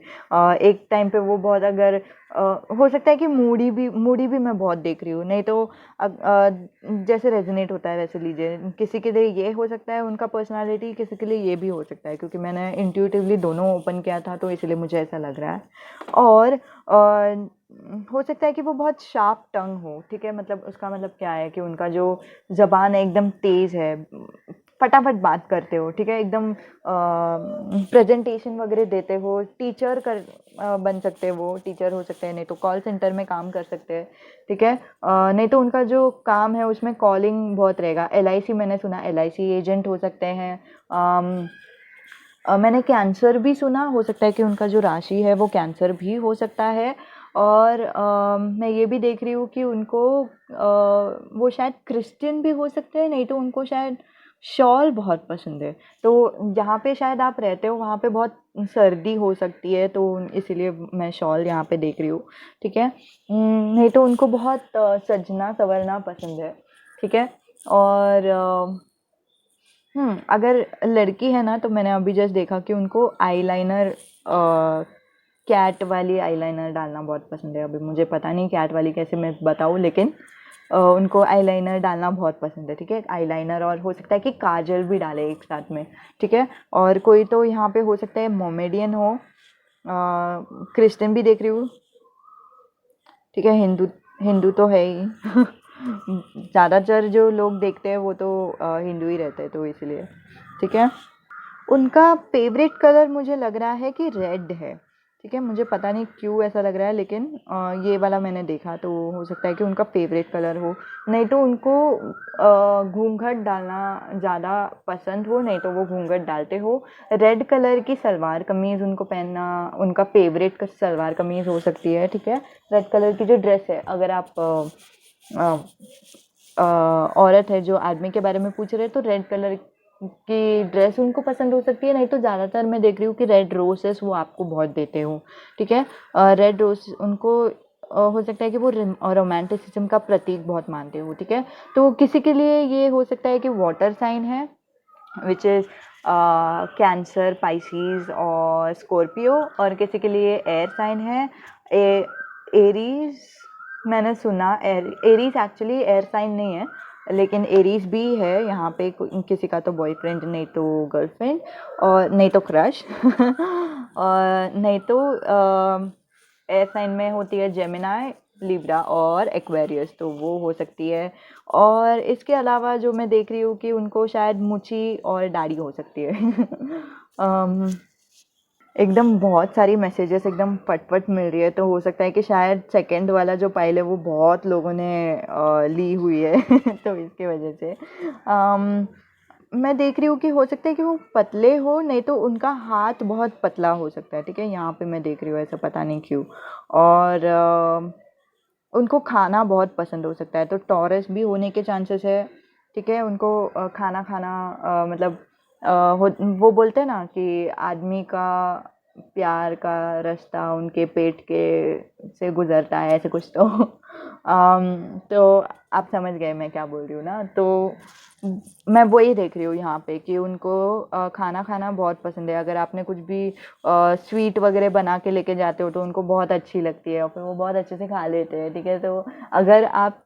एक टाइम पे वो बहुत अगर हो सकता है कि मूडी भी मैं बहुत देख रही हूँ, नहीं तो जैसे रेजोनेट होता है वैसे लीजिए, किसी के लिए ये हो सकता है उनका पर्सनालिटी, किसी के लिए ये भी हो सकता है, क्योंकि मैंने इंट्यूटिवली दोनों ओपन किया था तो इसलिए मुझे ऐसा लग रहा है। और हो सकता है कि वो बहुत शार्प टंग हो, ठीक है। मतलब उसका मतलब क्या है कि उनका जो ज़बान है एकदम तेज़ है, फटाफट बात करते हो, ठीक है, एकदम प्रेजेंटेशन वगैरह देते हो, टीचर बन सकते हैं, वो टीचर हो सकते हैं, नहीं तो कॉल सेंटर में काम कर सकते हैं, ठीक है। नहीं तो उनका जो काम है उसमें कॉलिंग बहुत रहेगा। LIC मैंने सुना, LIC एजेंट हो सकते हैं। मैंने कैंसर भी सुना, हो सकता है कि उनका जो राशि है वो कैंसर भी हो सकता है। और मैं ये भी देख रही हूँ कि उनको वो शायद क्रिश्चियन भी हो सकते हैं, नहीं तो उनको शायद शॉल बहुत पसंद है। तो जहाँ पे शायद आप रहते हो वहाँ पे बहुत सर्दी हो सकती है, तो इसीलिए मैं शॉल यहाँ पे देख रही हूँ, ठीक है। नहीं तो उनको बहुत सजना संवरना पसंद है, ठीक है। और अगर लड़की है ना, तो मैंने अभी जस्ट देखा कि उनको आईलाइनर कैट वाली आईलाइनर डालना बहुत पसंद है। अभी मुझे पता नहीं कैट वाली कैसे मैं बताऊँ, लेकिन उनको आईलाइनर डालना बहुत पसंद है, ठीक है। आईलाइनर और हो सकता है कि काजल भी डाले एक साथ में, ठीक है। और कोई तो यहाँ पे हो सकता है मोमेडियन हो, क्रिश्चियन भी देख रही हूँ, ठीक है। हिंदू हिंदू तो है ही ज़्यादातर जो लोग देखते हैं वो तो हिंदू ही रहते हैं, तो इसलिए, ठीक है। उनका फेवरेट कलर मुझे लग रहा है कि रेड है, ठीक है। मुझे पता नहीं क्यों ऐसा लग रहा है, लेकिन ये वाला मैंने देखा तो हो सकता है कि उनका फेवरेट कलर हो। नहीं तो उनको घूंघट डालना ज़्यादा पसंद हो, नहीं तो वो घूंघट डालते हो। रेड कलर की सलवार कमीज़ उनको पहनना उनका फेवरेट सलवार कमीज़ हो सकती है, ठीक है। रेड कलर की जो ड्रेस है, अगर आप औरत है जो आदमी के बारे में पूछ रहे हैं, तो रेड कलर की ड्रेस उनको पसंद हो सकती है। नहीं तो ज़्यादातर मैं देख रही हूँ कि रेड रोसेस वो आपको बहुत देते हो, ठीक है। रेड रोज उनको हो सकता है कि वो रोमांटिसिज्म का प्रतीक बहुत मानते हो, ठीक है। तो किसी के लिए ये हो सकता है कि वाटर साइन है, विच इज़ कैंसर, पाइसीज और स्कॉर्पियो। और किसी के लिए एयर साइन है, एरीज। मैंने सुना एरीज एक्चुअली एयर साइन नहीं है, लेकिन एरीज भी है यहाँ पे। किसी का तो बॉयफ्रेंड, नहीं तो गर्लफ्रेंड, और नहीं तो क्रश और नहीं तो एयर साइन में होती है जेमिनाई, लिब्रा और एक्वेरियस, तो वो हो सकती है। और इसके अलावा जो मैं देख रही हूँ कि उनको शायद मूंछी और दाढ़ी हो सकती है अम, एकदम बहुत सारी मैसेजेस एकदम फटफट मिल रही है, तो हो सकता है कि शायद सेकंड वाला जो पाइल है वो बहुत लोगों ने ली हुई है तो इसके वजह से मैं देख रही हूँ कि हो सकता है कि वो पतले हो, नहीं तो उनका हाथ बहुत पतला हो सकता है, ठीक है। यहाँ पे मैं देख रही हूँ ऐसा, पता नहीं क्यों। और उनको खाना बहुत पसंद हो सकता है, तो टॉरस भी होने के चांसेस है, ठीक है। उनको खाना खाना मतलब वो बोलते हैं ना कि आदमी का प्यार का रास्ता उनके पेट के से गुजरता है, ऐसे कुछ तो तो आप समझ गए मैं क्या बोल रही हूँ ना। तो मैं वही देख रही हूँ यहाँ पे कि उनको खाना खाना बहुत पसंद है। अगर आपने कुछ भी स्वीट वगैरह बना के लेके जाते हो तो उनको बहुत अच्छी लगती है और फिर वो बहुत अच्छे से खा लेते हैं, ठीक है। तो अगर आप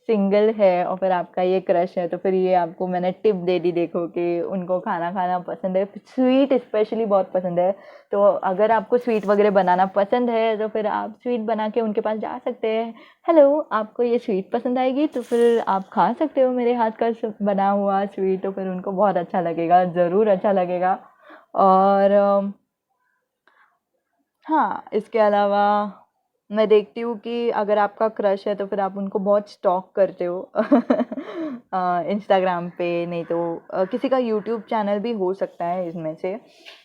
सिंगल है और फिर आपका ये क्रश है, तो फिर ये आपको मैंने टिप दे दी, देखो कि उनको खाना खाना पसंद है, स्वीट स्पेशली बहुत पसंद है। तो अगर आपको स्वीट वगैरह बनाना पसंद है तो फिर आप स्वीट बना के उनके पास जा सकते हैं। हेलो, आपको ये स्वीट पसंद आएगी तो फिर आप खा सकते हो मेरे हाथ का बना हुआ स्वीट, तो फिर उनको बहुत अच्छा लगेगा, ज़रूर अच्छा लगेगा। और हाँ, इसके अलावा मैं देखती हूँ कि अगर आपका क्रश है तो फिर आप उनको बहुत स्टॉक करते हो इंस्टाग्राम पे, नहीं तो किसी का यूट्यूब चैनल भी हो सकता है इसमें से।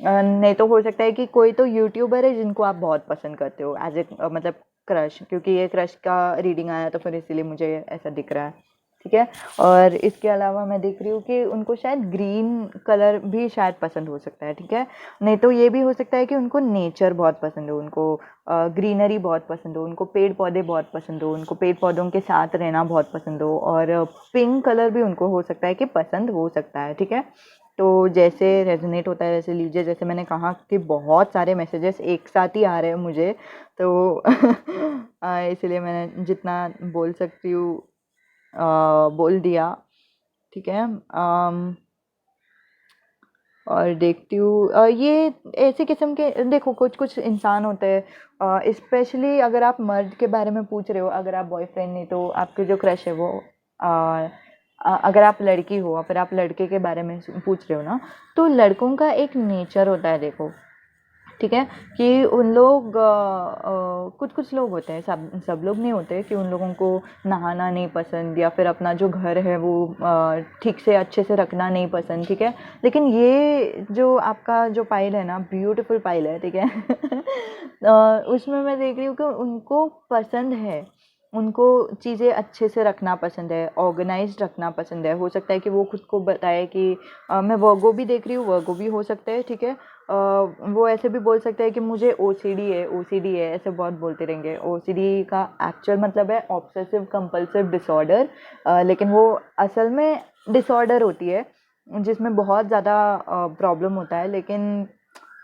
नहीं तो हो सकता है कि कोई तो यूट्यूबर है जिनको आप बहुत पसंद करते हो एज ए मतलब क्रश, क्योंकि ये क्रश का रीडिंग आया तो फिर इसीलिए मुझे ऐसा दिख रहा है, ठीक है। और इसके अलावा मैं देख रही हूँ कि उनको शायद ग्रीन कलर भी शायद पसंद हो सकता है, ठीक है। नहीं तो ये भी हो सकता है कि उनको नेचर बहुत पसंद हो, उनको ग्रीनरी बहुत पसंद हो, उनको पेड़ पौधे बहुत पसंद हो, उनको पेड़ पौधों के साथ रहना बहुत पसंद हो, और पिंक कलर भी उनको हो सकता है कि पसंद हो सकता है, ठीक है। तो जैसे रेजोनेट होता है वैसे लीजिए। जैसे मैंने कहा कि बहुत सारे मैसेजेस एक साथ ही आ रहे हैं मुझे, तो इसलिए मैंने जितना बोल सकती हूँ बोल दिया, ठीक है। और देखती हूँ ये ऐसे किस्म के, देखो कुछ कुछ इंसान होते हैं, स्पेशली अगर आप मर्द के बारे में पूछ रहे हो, अगर आप बॉयफ्रेंड नहीं तो आपके जो क्रश है वो अगर आप लड़की हो और फिर आप लड़के के बारे में पूछ रहे हो ना, तो लड़कों का एक नेचर होता है, देखो, ठीक है, कि उन लोग कुछ कुछ लोग होते हैं, सब सब लोग नहीं होते, कि उन लोगों को नहाना नहीं पसंद, या फिर अपना जो घर है वो ठीक से अच्छे से रखना नहीं पसंद, ठीक है। लेकिन ये जो आपका जो पाइल है ना, ब्यूटीफुल पाइल है, ठीक है। उसमें मैं देख रही हूँ कि उनको पसंद है, उनको चीज़ें अच्छे से रखना पसंद है, ऑर्गेनाइज्ड रखना पसंद है। हो सकता है कि वो खुद को बताए कि मैं वर्गो भी देख रही हूँ, वर्गो भी हो सकता है, ठीक है। वो ऐसे भी बोल सकता है कि मुझे ओसीडी है, ओसीडी है, ऐसे बहुत बोलते रहेंगे। ओसीडी का एक्चुअल मतलब है ऑब्सेसिव कंपल्सिव डिसऑर्डर, लेकिन वो असल में डिसऑर्डर होती है जिसमें बहुत ज़्यादा प्रॉब्लम होता है, लेकिन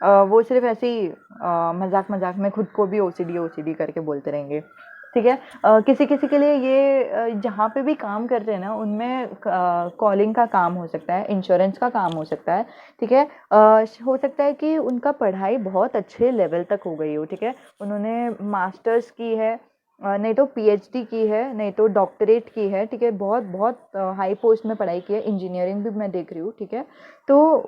वो सिर्फ ऐसे ही मजाक मजाक में खुद को भी ओसीडी ओसीडी करके बोलते रहेंगे, ठीक है। किसी किसी के लिए ये जहाँ पे भी काम करते हैं ना, उनमें कॉलिंग का काम हो सकता है, इंश्योरेंस का काम हो सकता है, ठीक है। हो सकता है कि उनका पढ़ाई बहुत अच्छे लेवल तक हो गई हो, ठीक है, उन्होंने मास्टर्स की है, नहीं तो पीएचडी की है, नहीं तो डॉक्टरेट की है, ठीक है, बहुत बहुत हाई पोस्ट में पढ़ाई की है, इंजीनियरिंग भी मैं देख रही हूँ, ठीक है। तो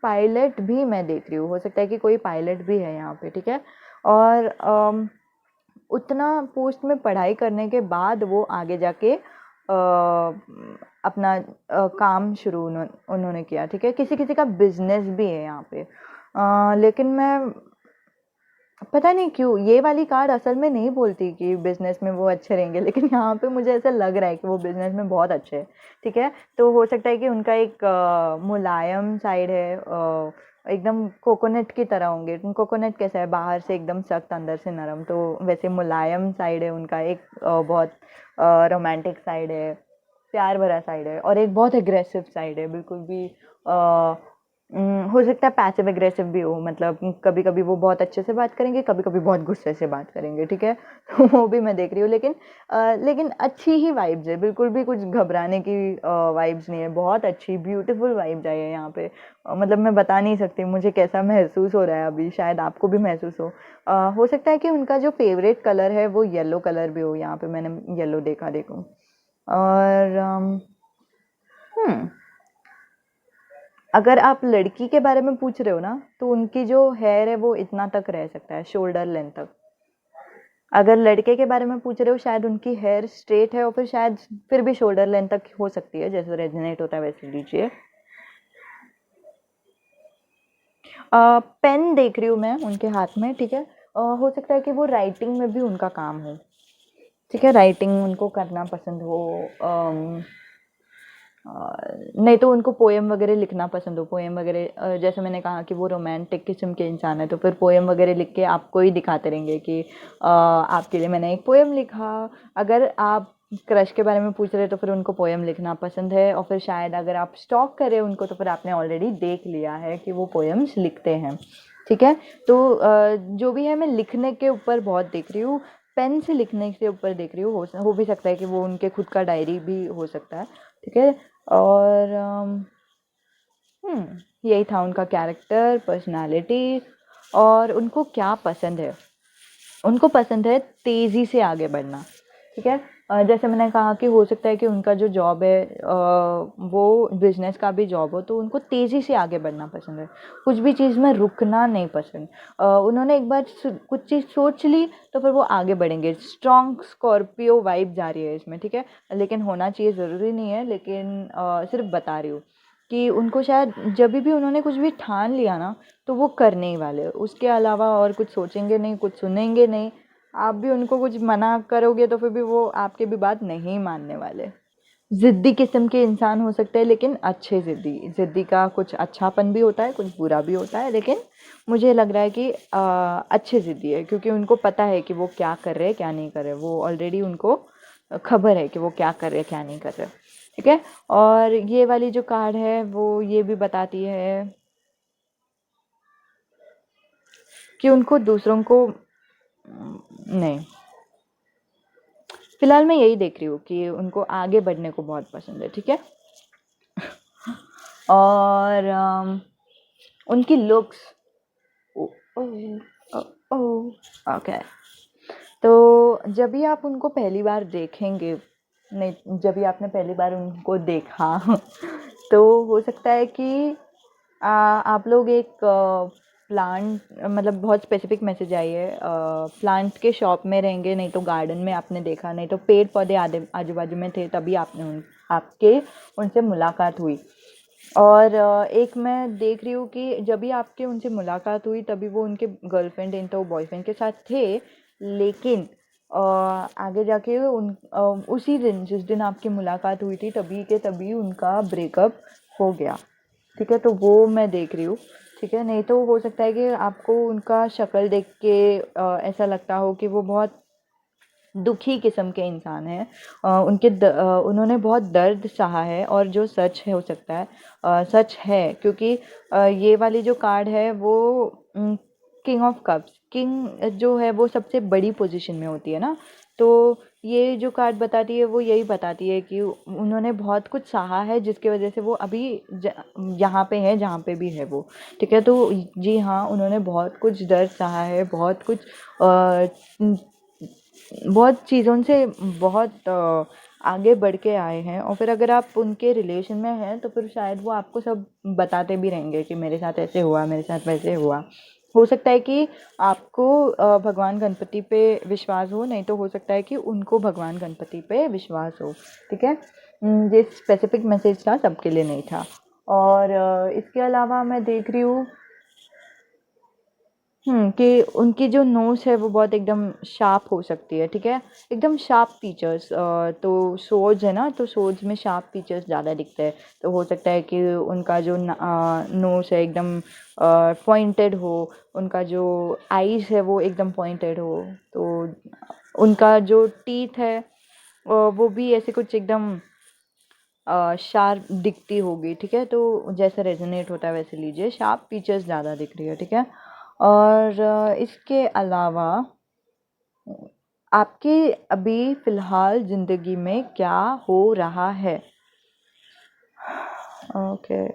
पायलट भी मैं देख रही हूँ, हो सकता है कि कोई पायलट भी है यहाँ पे, ठीक है। और उतना पोस्ट में पढ़ाई करने के बाद वो आगे जाके अपना काम शुरू उन्होंने किया, ठीक है। किसी किसी का बिजनेस भी है यहाँ पे, लेकिन मैं पता नहीं क्यों ये वाली कार्ड असल में नहीं बोलती कि बिजनेस में वो अच्छे रहेंगे, लेकिन यहाँ पे मुझे ऐसा लग रहा है कि वो बिजनेस में बहुत अच्छे हैं, ठीक है। तो हो सकता है कि उनका एक मुलायम साइड है, एकदम कोकोनट की तरह होंगे। कोकोनट कैसा है, बाहर से एकदम सख्त अंदर से नरम, तो वैसे मुलायम साइड है उनका, एक बहुत रोमांटिक साइड है, प्यार भरा साइड है, और एक बहुत एग्रेसिव साइड है, बिल्कुल भी हो सकता है पैसिव एग्रेसिव भी हो, मतलब कभी कभी वो बहुत अच्छे से बात करेंगे, कभी कभी बहुत गुस्से से बात करेंगे, ठीक है। तो वो भी मैं देख रही हूँ, लेकिन अच्छी ही वाइब्स है, बिल्कुल भी कुछ घबराने की वाइब्स नहीं है, बहुत अच्छी ब्यूटीफुल वाइब्स आई है यहाँ पे। मतलब मैं बता नहीं सकती मुझे कैसा महसूस हो रहा है अभी, शायद आपको भी महसूस हो सकता है कि उनका जो फेवरेट कलर है वो येलो कलर भी हो, यहाँ पे मैंने येलो देखा, देखो। और हम्म अगर आप लड़की के बारे में पूछ रहे हो ना, तो उनकी जो हेयर है वो इतना तक रह सकता है, शोल्डर लेंथ तक। अगर लड़के के बारे में पूछ रहे हो, शायद उनकी हेयर स्ट्रेट है और फिर शायद फिर भी शोल्डर लेंथ तक हो सकती है, जैसे रेजोनेट होता है वैसे लीजिए। पेन देख रही हूँ मैं उनके हाथ में, ठीक है। हो सकता है कि वो राइटिंग में भी उनका काम हो, ठीक है, राइटिंग उनको करना पसंद हो। नहीं तो उनको पोएम वगैरह लिखना पसंद हो, पोएम वगैरह, जैसे मैंने कहा कि वो रोमांटिक किस्म के इंसान है, तो फिर पोएम वगैरह लिख के आपको ही दिखाते रहेंगे कि आपके लिए मैंने एक पोएम लिखा। अगर आप क्रश के बारे में पूछ रहे हैं तो फिर उनको पोएम लिखना पसंद है, और फिर शायद अगर आप स्टॉक करें उनको तो फिर आपने ऑलरेडी देख लिया है कि वो पोएम्स लिखते हैं, ठीक है। तो जो भी है, मैं लिखने के ऊपर बहुत देख रही हूँ, पेन से लिखने के ऊपर देख रही हूँ। हो भी सकता है कि वो उनके खुद का डायरी भी हो सकता है, ठीक है। और यही था उनका कैरेक्टर, पर्सनालिटी। और उनको क्या पसंद है, उनको पसंद है तेज़ी से आगे बढ़ना, ठीक है। जैसे मैंने कहा कि हो सकता है कि उनका जो जॉब है वो बिजनेस का भी जॉब हो, तो उनको तेज़ी से आगे बढ़ना पसंद है, कुछ भी चीज़ में रुकना नहीं पसंद। उन्होंने एक बार कुछ चीज़ सोच ली तो फिर वो आगे बढ़ेंगे। स्ट्रॉन्ग स्कॉर्पियो वाइब जा रही है इसमें, ठीक है, लेकिन होना चाहिए ज़रूरी नहीं है, लेकिन सिर्फ बता रही हूँ कि उनको शायद जब भी उन्होंने कुछ भी ठान लिया ना, तो वो करने ही वाले, उसके अलावा और कुछ सोचेंगे नहीं, कुछ सुनेंगे नहीं, आप भी उनको कुछ मना करोगे तो फिर भी वो आपकी भी बात नहीं मानने वाले। ज़िद्दी किस्म के इंसान हो सकते हैं, लेकिन अच्छे ज़िद्दी। ज़िद्दी का कुछ अच्छापन भी होता है, कुछ बुरा भी होता है, लेकिन मुझे लग रहा है कि अच्छे ज़िद्दी है, क्योंकि उनको पता है कि वो क्या कर रहे हैं क्या नहीं कर रहे। वो ऑलरेडी उनको खबर है कि वो क्या कर रहे हैं क्या नहीं कर रहे। ठीक है। और ये वाली जो कार्ड है वो ये भी बताती है कि उनको दूसरों को नहीं, फिलहाल मैं यही देख रही हूँ कि उनको आगे बढ़ने को बहुत पसंद है। ठीक है। और उनकी लुक्स, ओके, तो जब भी आप उनको पहली बार देखेंगे, नहीं जब भी आपने पहली बार उनको देखा तो हो सकता है कि आप लोग एक प्लांट, मतलब बहुत स्पेसिफिक मैसेज आई है, प्लांट के शॉप में रहेंगे, नहीं तो गार्डन में आपने देखा, नहीं तो पेड़ पौधे आधे आजू बाजू में थे, तभी आपने आपके उनसे मुलाकात हुई। और एक मैं देख रही हूँ कि जब भी आपके उनसे मुलाकात हुई तभी वो उनके गर्लफ्रेंड इन तो बॉयफ्रेंड के साथ थे, लेकिन आगे जाके उसी दिन जिस दिन आपकी मुलाकात हुई थी तभी के तभी उनका ब्रेकअप हो गया। ठीक है, तो वो मैं देख रही हूँ। ठीक है, नहीं तो हो सकता है कि आपको उनका शक्ल देख के ऐसा लगता हो कि वो बहुत दुखी किस्म के इंसान हैं। उन्होंने बहुत दर्द सहा है, और जो सच है हो सकता है सच है, क्योंकि ये वाली जो कार्ड है वो किंग ऑफ कप्स, किंग जो है वो सबसे बड़ी पोजीशन में होती है ना, तो ये जो कार्ड बताती है वो यही बताती है कि उन्होंने बहुत कुछ सहा है, जिसकी वजह से वो अभी यहाँ पे है जहाँ पे भी है वो। ठीक है, तो जी हाँ, उन्होंने बहुत कुछ दर्द सहा है, बहुत कुछ बहुत चीज़ों से बहुत आगे बढ़ के आए हैं। और फिर अगर आप उनके रिलेशन में हैं तो फिर शायद वो आपको सब बताते भी रहेंगे कि मेरे साथ ऐसे हुआ, मेरे साथ वैसे हुआ। हो सकता है कि आपको भगवान गणपति पे विश्वास हो, नहीं तो हो सकता है कि उनको भगवान गणपति पे विश्वास हो। ठीक है, ये स्पेसिफिक मैसेज था, सबके लिए नहीं था। और इसके अलावा मैं देख रही हूँ कि उनकी जो नोज़ है वो बहुत एकदम शार्प हो सकती है। ठीक है, एकदम शार्प फीचर्स, तो सोज है ना, तो सोज में शार्प फीचर्स ज़्यादा दिखते हैं, तो हो सकता है कि उनका जो नोज़ है एकदम पॉइंटेड हो, उनका जो आईज़ है वो एकदम पॉइंटेड हो, तो उनका जो टीथ है वो भी ऐसे कुछ एकदम शार्प दिखती होगी। ठीक है, तो जैसे रेजोनेट होता है वैसे लीजिए, शार्प फीचर्स ज़्यादा दिख रही है। ठीक है, और इसके अलावा आपके अभी फ़िलहाल ज़िंदगी में क्या हो रहा है? ओके,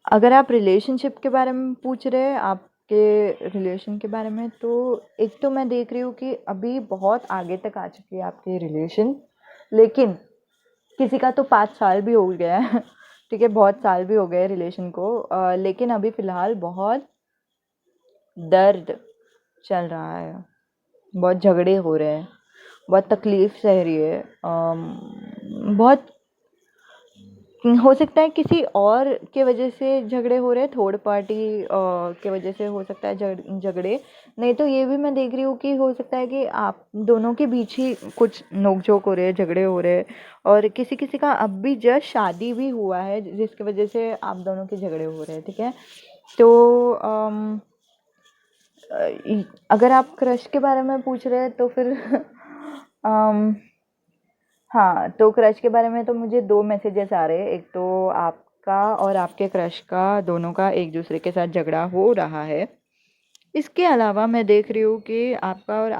अगर आप रिलेशनशिप के बारे में पूछ रहे हैं, आपके रिलेशन के बारे में, तो एक तो मैं देख रही हूँ कि अभी बहुत आगे तक आ चुकी है आपकी रिलेशन, लेकिन किसी का तो 5 साल भी हो गया है ठीक है, बहुत साल भी हो गए रिलेशन को, लेकिन अभी फ़िलहाल बहुत दर्द चल रहा है, बहुत झगड़े हो रहे हैं, बहुत तकलीफ़ सह रही है, बहुत हो सकता है किसी और के वजह से झगड़े हो रहे हैं, थर्ड पार्टी के वजह से हो सकता है झगड़े, नहीं तो ये भी मैं देख रही हूँ कि हो सकता है कि आप दोनों के बीच ही कुछ नोक-झोंक हो रहे हैं, झगड़े हो रहे हैं, और किसी-किसी का अब भी जस्ट शादी भी हुआ है, जिसकी वजह से आप दोनों के झगड़े हो रहे हैं। ठीक है, तो अगर आप क्रश के बारे में पूछ रहे हैं तो फिर अम, हाँ, तो क्रश के बारे में तो मुझे 2 मैसेजेस आ रहे हैं। एक तो आपका और आपके क्रश का, दोनों का एक दूसरे के साथ झगड़ा हो रहा है। इसके अलावा मैं देख रही हूँ कि आपका और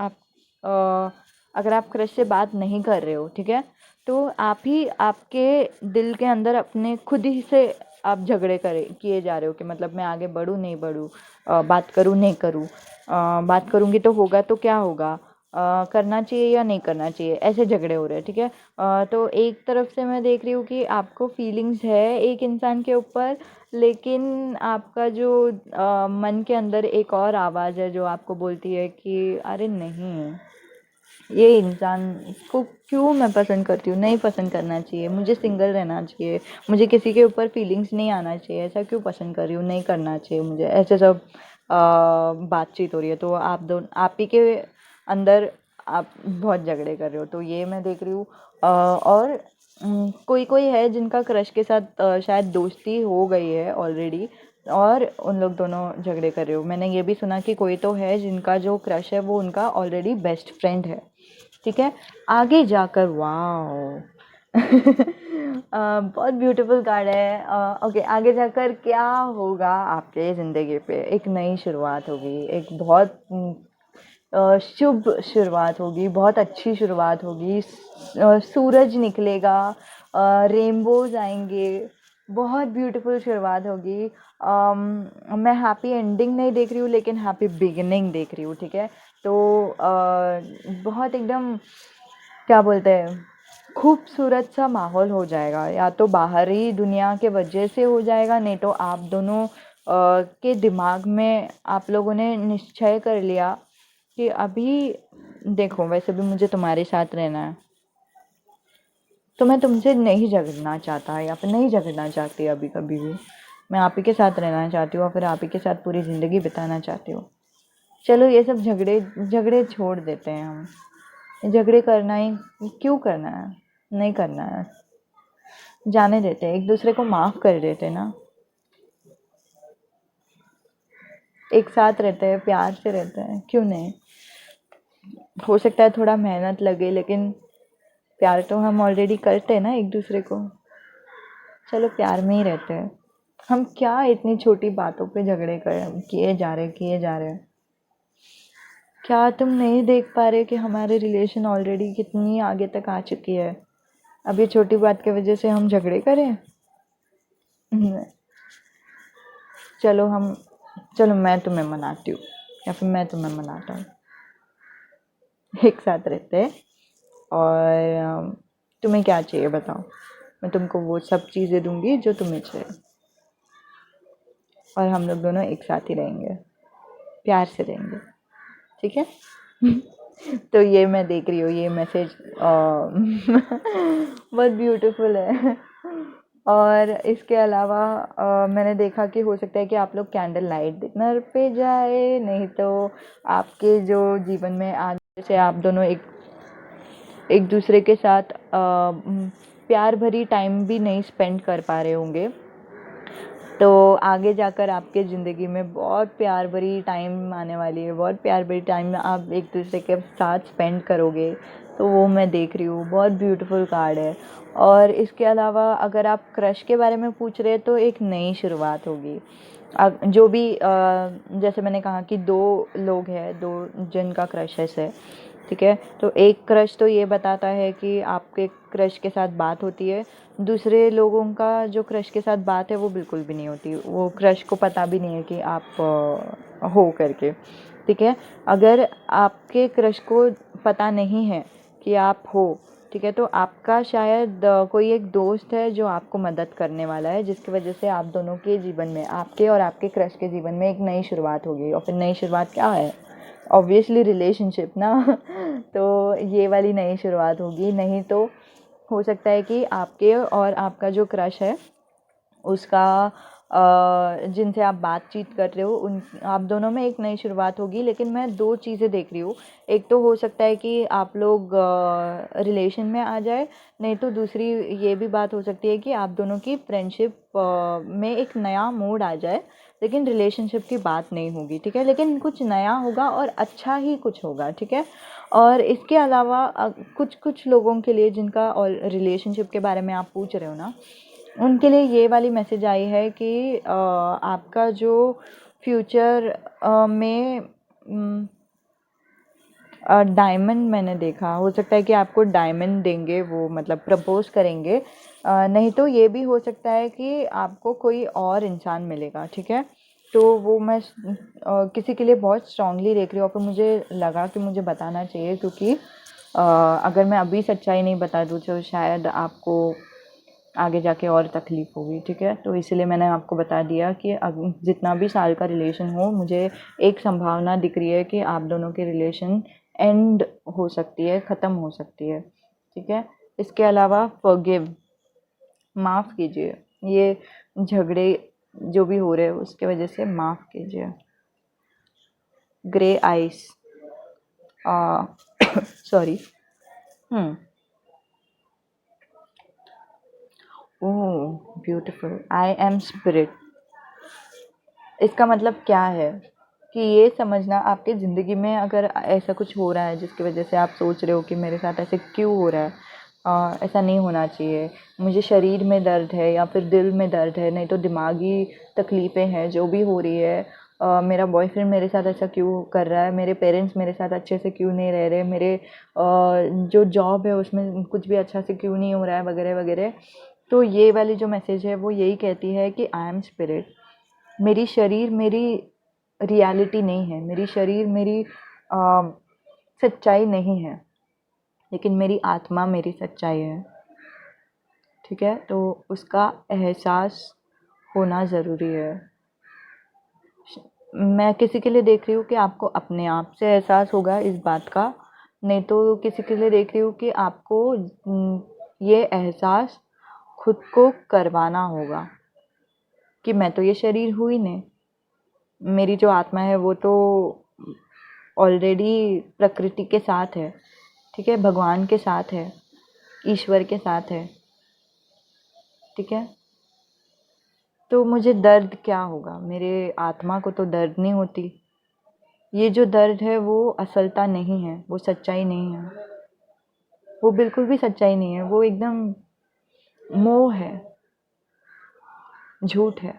अगर आप क्रश से बात नहीं कर रहे हो, ठीक है? तो आप ही आपके दिल के अंदर अपने खुद ही से आप झगड़े किए जा रहे हो कि मतलब मैं आगे बढ़ूँ, नहीं बढ़ूँ, बात करूँ, नहीं करूँ, बात करूँगी तो होगा तो क्या होगा, करना चाहिए या नहीं करना चाहिए, ऐसे झगड़े हो रहे हैं। ठीक है, तो एक तरफ से मैं देख रही हूँ कि आपको फीलिंग्स है एक इंसान के ऊपर, लेकिन आपका जो मन के अंदर एक और आवाज़ है जो आपको बोलती है कि अरे नहीं, ये इंसान को क्यों मैं पसंद करती हूँ, नहीं पसंद करना चाहिए, मुझे सिंगल रहना चाहिए, मुझे किसी के ऊपर फीलिंग्स नहीं आना चाहिए, ऐसा क्यों पसंद कर रही हूँ, नहीं करना चाहिए मुझे, ऐसे सब बातचीत हो रही है, तो आप ही के अंदर आप बहुत झगड़े कर रहे हो, तो ये मैं देख रही हूँ। और कोई कोई है जिनका क्रश के साथ शायद दोस्ती हो गई है ऑलरेडी, और उन लोग दोनों झगड़े कर रहे हो। मैंने ये भी सुना कि कोई तो है जिनका जो क्रश है वो उनका ऑलरेडी बेस्ट फ्रेंड है, ठीक है। आगे जाकर वाओ बहुत ब्यूटीफुल कार्ड है। ओके, आगे जाकर क्या होगा आपके ज़िंदगी पे? एक नई शुरुआत होगी, एक बहुत शुभ शुरुआत होगी, बहुत अच्छी शुरुआत होगी। सूरज निकलेगा, रेनबोज आएंगे, बहुत ब्यूटीफुल शुरुआत होगी। मैं हैप्पी एंडिंग नहीं देख रही हूँ, लेकिन हैप्पी बिगिनिंग देख रही हूँ, ठीक है। तो बहुत एकदम क्या बोलते हैं, खूबसूरत सा माहौल हो जाएगा। या तो बाहरी दुनिया के वजह से हो जाएगा, नहीं तो आप दोनों के दिमाग में आप लोगों ने निश्चय कर लिया कि अभी देखो, वैसे भी मुझे तुम्हारे साथ रहना है, तो मैं तुमसे नहीं झगड़ना चाहता या फिर नहीं झगड़ना चाहती अभी कभी भी। मैं आप ही के साथ रहना चाहती हूँ और फिर आप ही के साथ पूरी ज़िंदगी बिताना चाहती हूँ। चलो ये सब झगड़े झगड़े छोड़ देते हैं हम। झगड़े करना ही क्यों करना है? नहीं करना है, जाने देते हैं, एक दूसरे को माफ़ कर देते ना। एक साथ रहते हैं, प्यार से रहते हैं, क्यों नहीं? हो सकता है थोड़ा मेहनत लगे, लेकिन प्यार तो हम ऑलरेडी करते हैं ना एक दूसरे को। चलो प्यार में ही रहते हैं। हम क्या इतनी छोटी बातों पे झगड़े कर किए जा रहे हैं? क्या तुम नहीं देख पा रहे कि हमारे रिलेशन ऑलरेडी कितनी आगे तक आ चुकी है? अब ये छोटी बात की वजह से हम झगड़े करें? चलो मैं तुम्हें मनाती हूँ, या फिर मैं तुम्हें मनाता हूँ, एक साथ रहते हैं। और तुम्हें क्या चाहिए बताओ, मैं तुमको वो सब चीज़ें दूंगी जो तुम्हें चाहिए, और हम लोग दोनों एक साथ ही रहेंगे, प्यार से रहेंगे, ठीक है। तो ये मैं देख रही हूँ, ये मैसेज बहुत ब्यूटीफुल है। और इसके अलावा मैंने देखा कि हो सकता है कि आप लोग कैंडल लाइट डिनर पे जाए, नहीं तो आपके जो जीवन में आज से आप दोनों एक एक दूसरे के साथ प्यार भरी टाइम भी नहीं स्पेंड कर पा रहे होंगे, तो आगे जाकर आपके ज़िंदगी में बहुत प्यार भरी टाइम आने वाली है, बहुत प्यार भरी टाइम आप एक दूसरे के साथ स्पेंड करोगे। तो वो मैं देख रही हूँ, बहुत ब्यूटीफुल कार्ड है। और इसके अलावा अगर आप क्रश के बारे में पूछ रहे हैं, तो एक नई शुरुआत होगी। जो भी जैसे मैंने कहा कि दो लोग हैं, दो जिनका क्रशेस है, ठीक है। तो एक क्रश तो ये बताता है कि आपके क्रश के साथ बात होती है, दूसरे लोगों का जो क्रश के साथ बात है वो बिल्कुल भी नहीं होती, वो क्रश को पता भी नहीं है कि आप हो करके, ठीक है। अगर आपके क्रश को पता नहीं है कि आप हो, ठीक है, तो आपका शायद कोई एक दोस्त है जो आपको मदद करने वाला है, जिसकी वजह से आप दोनों के जीवन में, आपके और आपके क्रश के जीवन में एक नई शुरुआत होगी। और फिर नई शुरुआत क्या है? ऑब्वियसली रिलेशनशिप ना। तो ये वाली नई शुरुआत होगी। नहीं तो हो सकता है कि आपके और आपका जो क्रश है उसका जिनसे आप बातचीत कर रहे हो उन आप दोनों में एक नई शुरुआत होगी। लेकिन मैं दो चीज़ें देख रही हूँ, एक तो हो सकता है कि आप लोग रिलेशन में आ जाए, नहीं तो दूसरी ये भी बात हो सकती है कि आप दोनों की फ्रेंडशिप में एक नया मोड़ आ जाए, लेकिन रिलेशनशिप की बात नहीं होगी, ठीक है। लेकिन कुछ नया होगा और अच्छा ही कुछ होगा, ठीक है। और इसके अलावा कुछ कुछ लोगों के लिए जिनका और रिलेशनशिप के बारे में आप पूछ रहे हो ना, उनके लिए ये वाली मैसेज आई है कि आपका जो फ्यूचर में डायमंड मैंने देखा, हो सकता है कि आपको डायमंड देंगे, वो मतलब प्रपोज करेंगे। नहीं तो ये भी हो सकता है कि आपको कोई और इंसान मिलेगा, ठीक है। तो वो मैं किसी के लिए बहुत स्ट्रांगली देख रही हूँ, और फिर मुझे लगा कि मुझे बताना चाहिए, क्योंकि अगर मैं अभी सच्चाई नहीं बता दूँ तो शायद आपको आगे जाके और तकलीफ़ होगी, ठीक है। तो इसलिए मैंने आपको बता दिया कि जितना भी साल का रिलेशन हो, मुझे एक संभावना दिख रही है कि आप दोनों के रिलेशन एंड हो सकती है, ख़त्म हो सकती है, ठीक है। इसके अलावा फॉरगिव, माफ़ कीजिए, ये झगड़े जो भी हो रहे हैं उसके वजह से माफ़ कीजिए, grey ice, sorry. Oh beautiful, I am spirit. इसका मतलब क्या है कि ये समझना, आपके ज़िंदगी में अगर ऐसा कुछ हो रहा है जिसकी वजह से आप सोच रहे हो कि मेरे साथ ऐसे क्यों हो रहा है, ऐसा नहीं होना चाहिए, मुझे शरीर में दर्द है या फिर दिल में दर्द है, नहीं तो दिमागी तकलीफ़ें हैं जो भी हो रही है, मेरा बॉयफ्रेंड मेरे साथ ऐसा क्यों कर रहा है, मेरे पेरेंट्स मेरे साथ अच्छे से क्यों नहीं रह रहे, मेरे जो जॉब है उसमें कुछ भी अच्छा से क्यों नहीं हो रहा है, वगैरह वगैरह। तो ये वाली जो मैसेज है वो यही कहती है कि आई एम स्पिरिट। मेरी शरीर मेरी रियलिटी नहीं है, मेरी शरीर मेरी सच्चाई नहीं है, लेकिन मेरी आत्मा मेरी सच्चाई है। ठीक है, तो उसका एहसास होना ज़रूरी है। मैं किसी के लिए देख रही हूँ कि आपको अपने आप से एहसास होगा इस बात का, नहीं तो किसी के लिए देख रही हूँ कि आपको ये एहसास खुद को करवाना होगा कि मैं तो ये शरीर हूँ ही नहीं, मेरी जो आत्मा है वो तो ऑलरेडी प्रकृति के साथ है, ठीक है, भगवान के साथ है, ईश्वर के साथ है। ठीक है, तो मुझे दर्द क्या होगा, मेरे आत्मा को तो दर्द नहीं होती। ये जो दर्द है वो असलता नहीं है, वो सच्चाई नहीं है, वो बिल्कुल भी सच्चाई नहीं है, वो एकदम मोह है, झूठ है,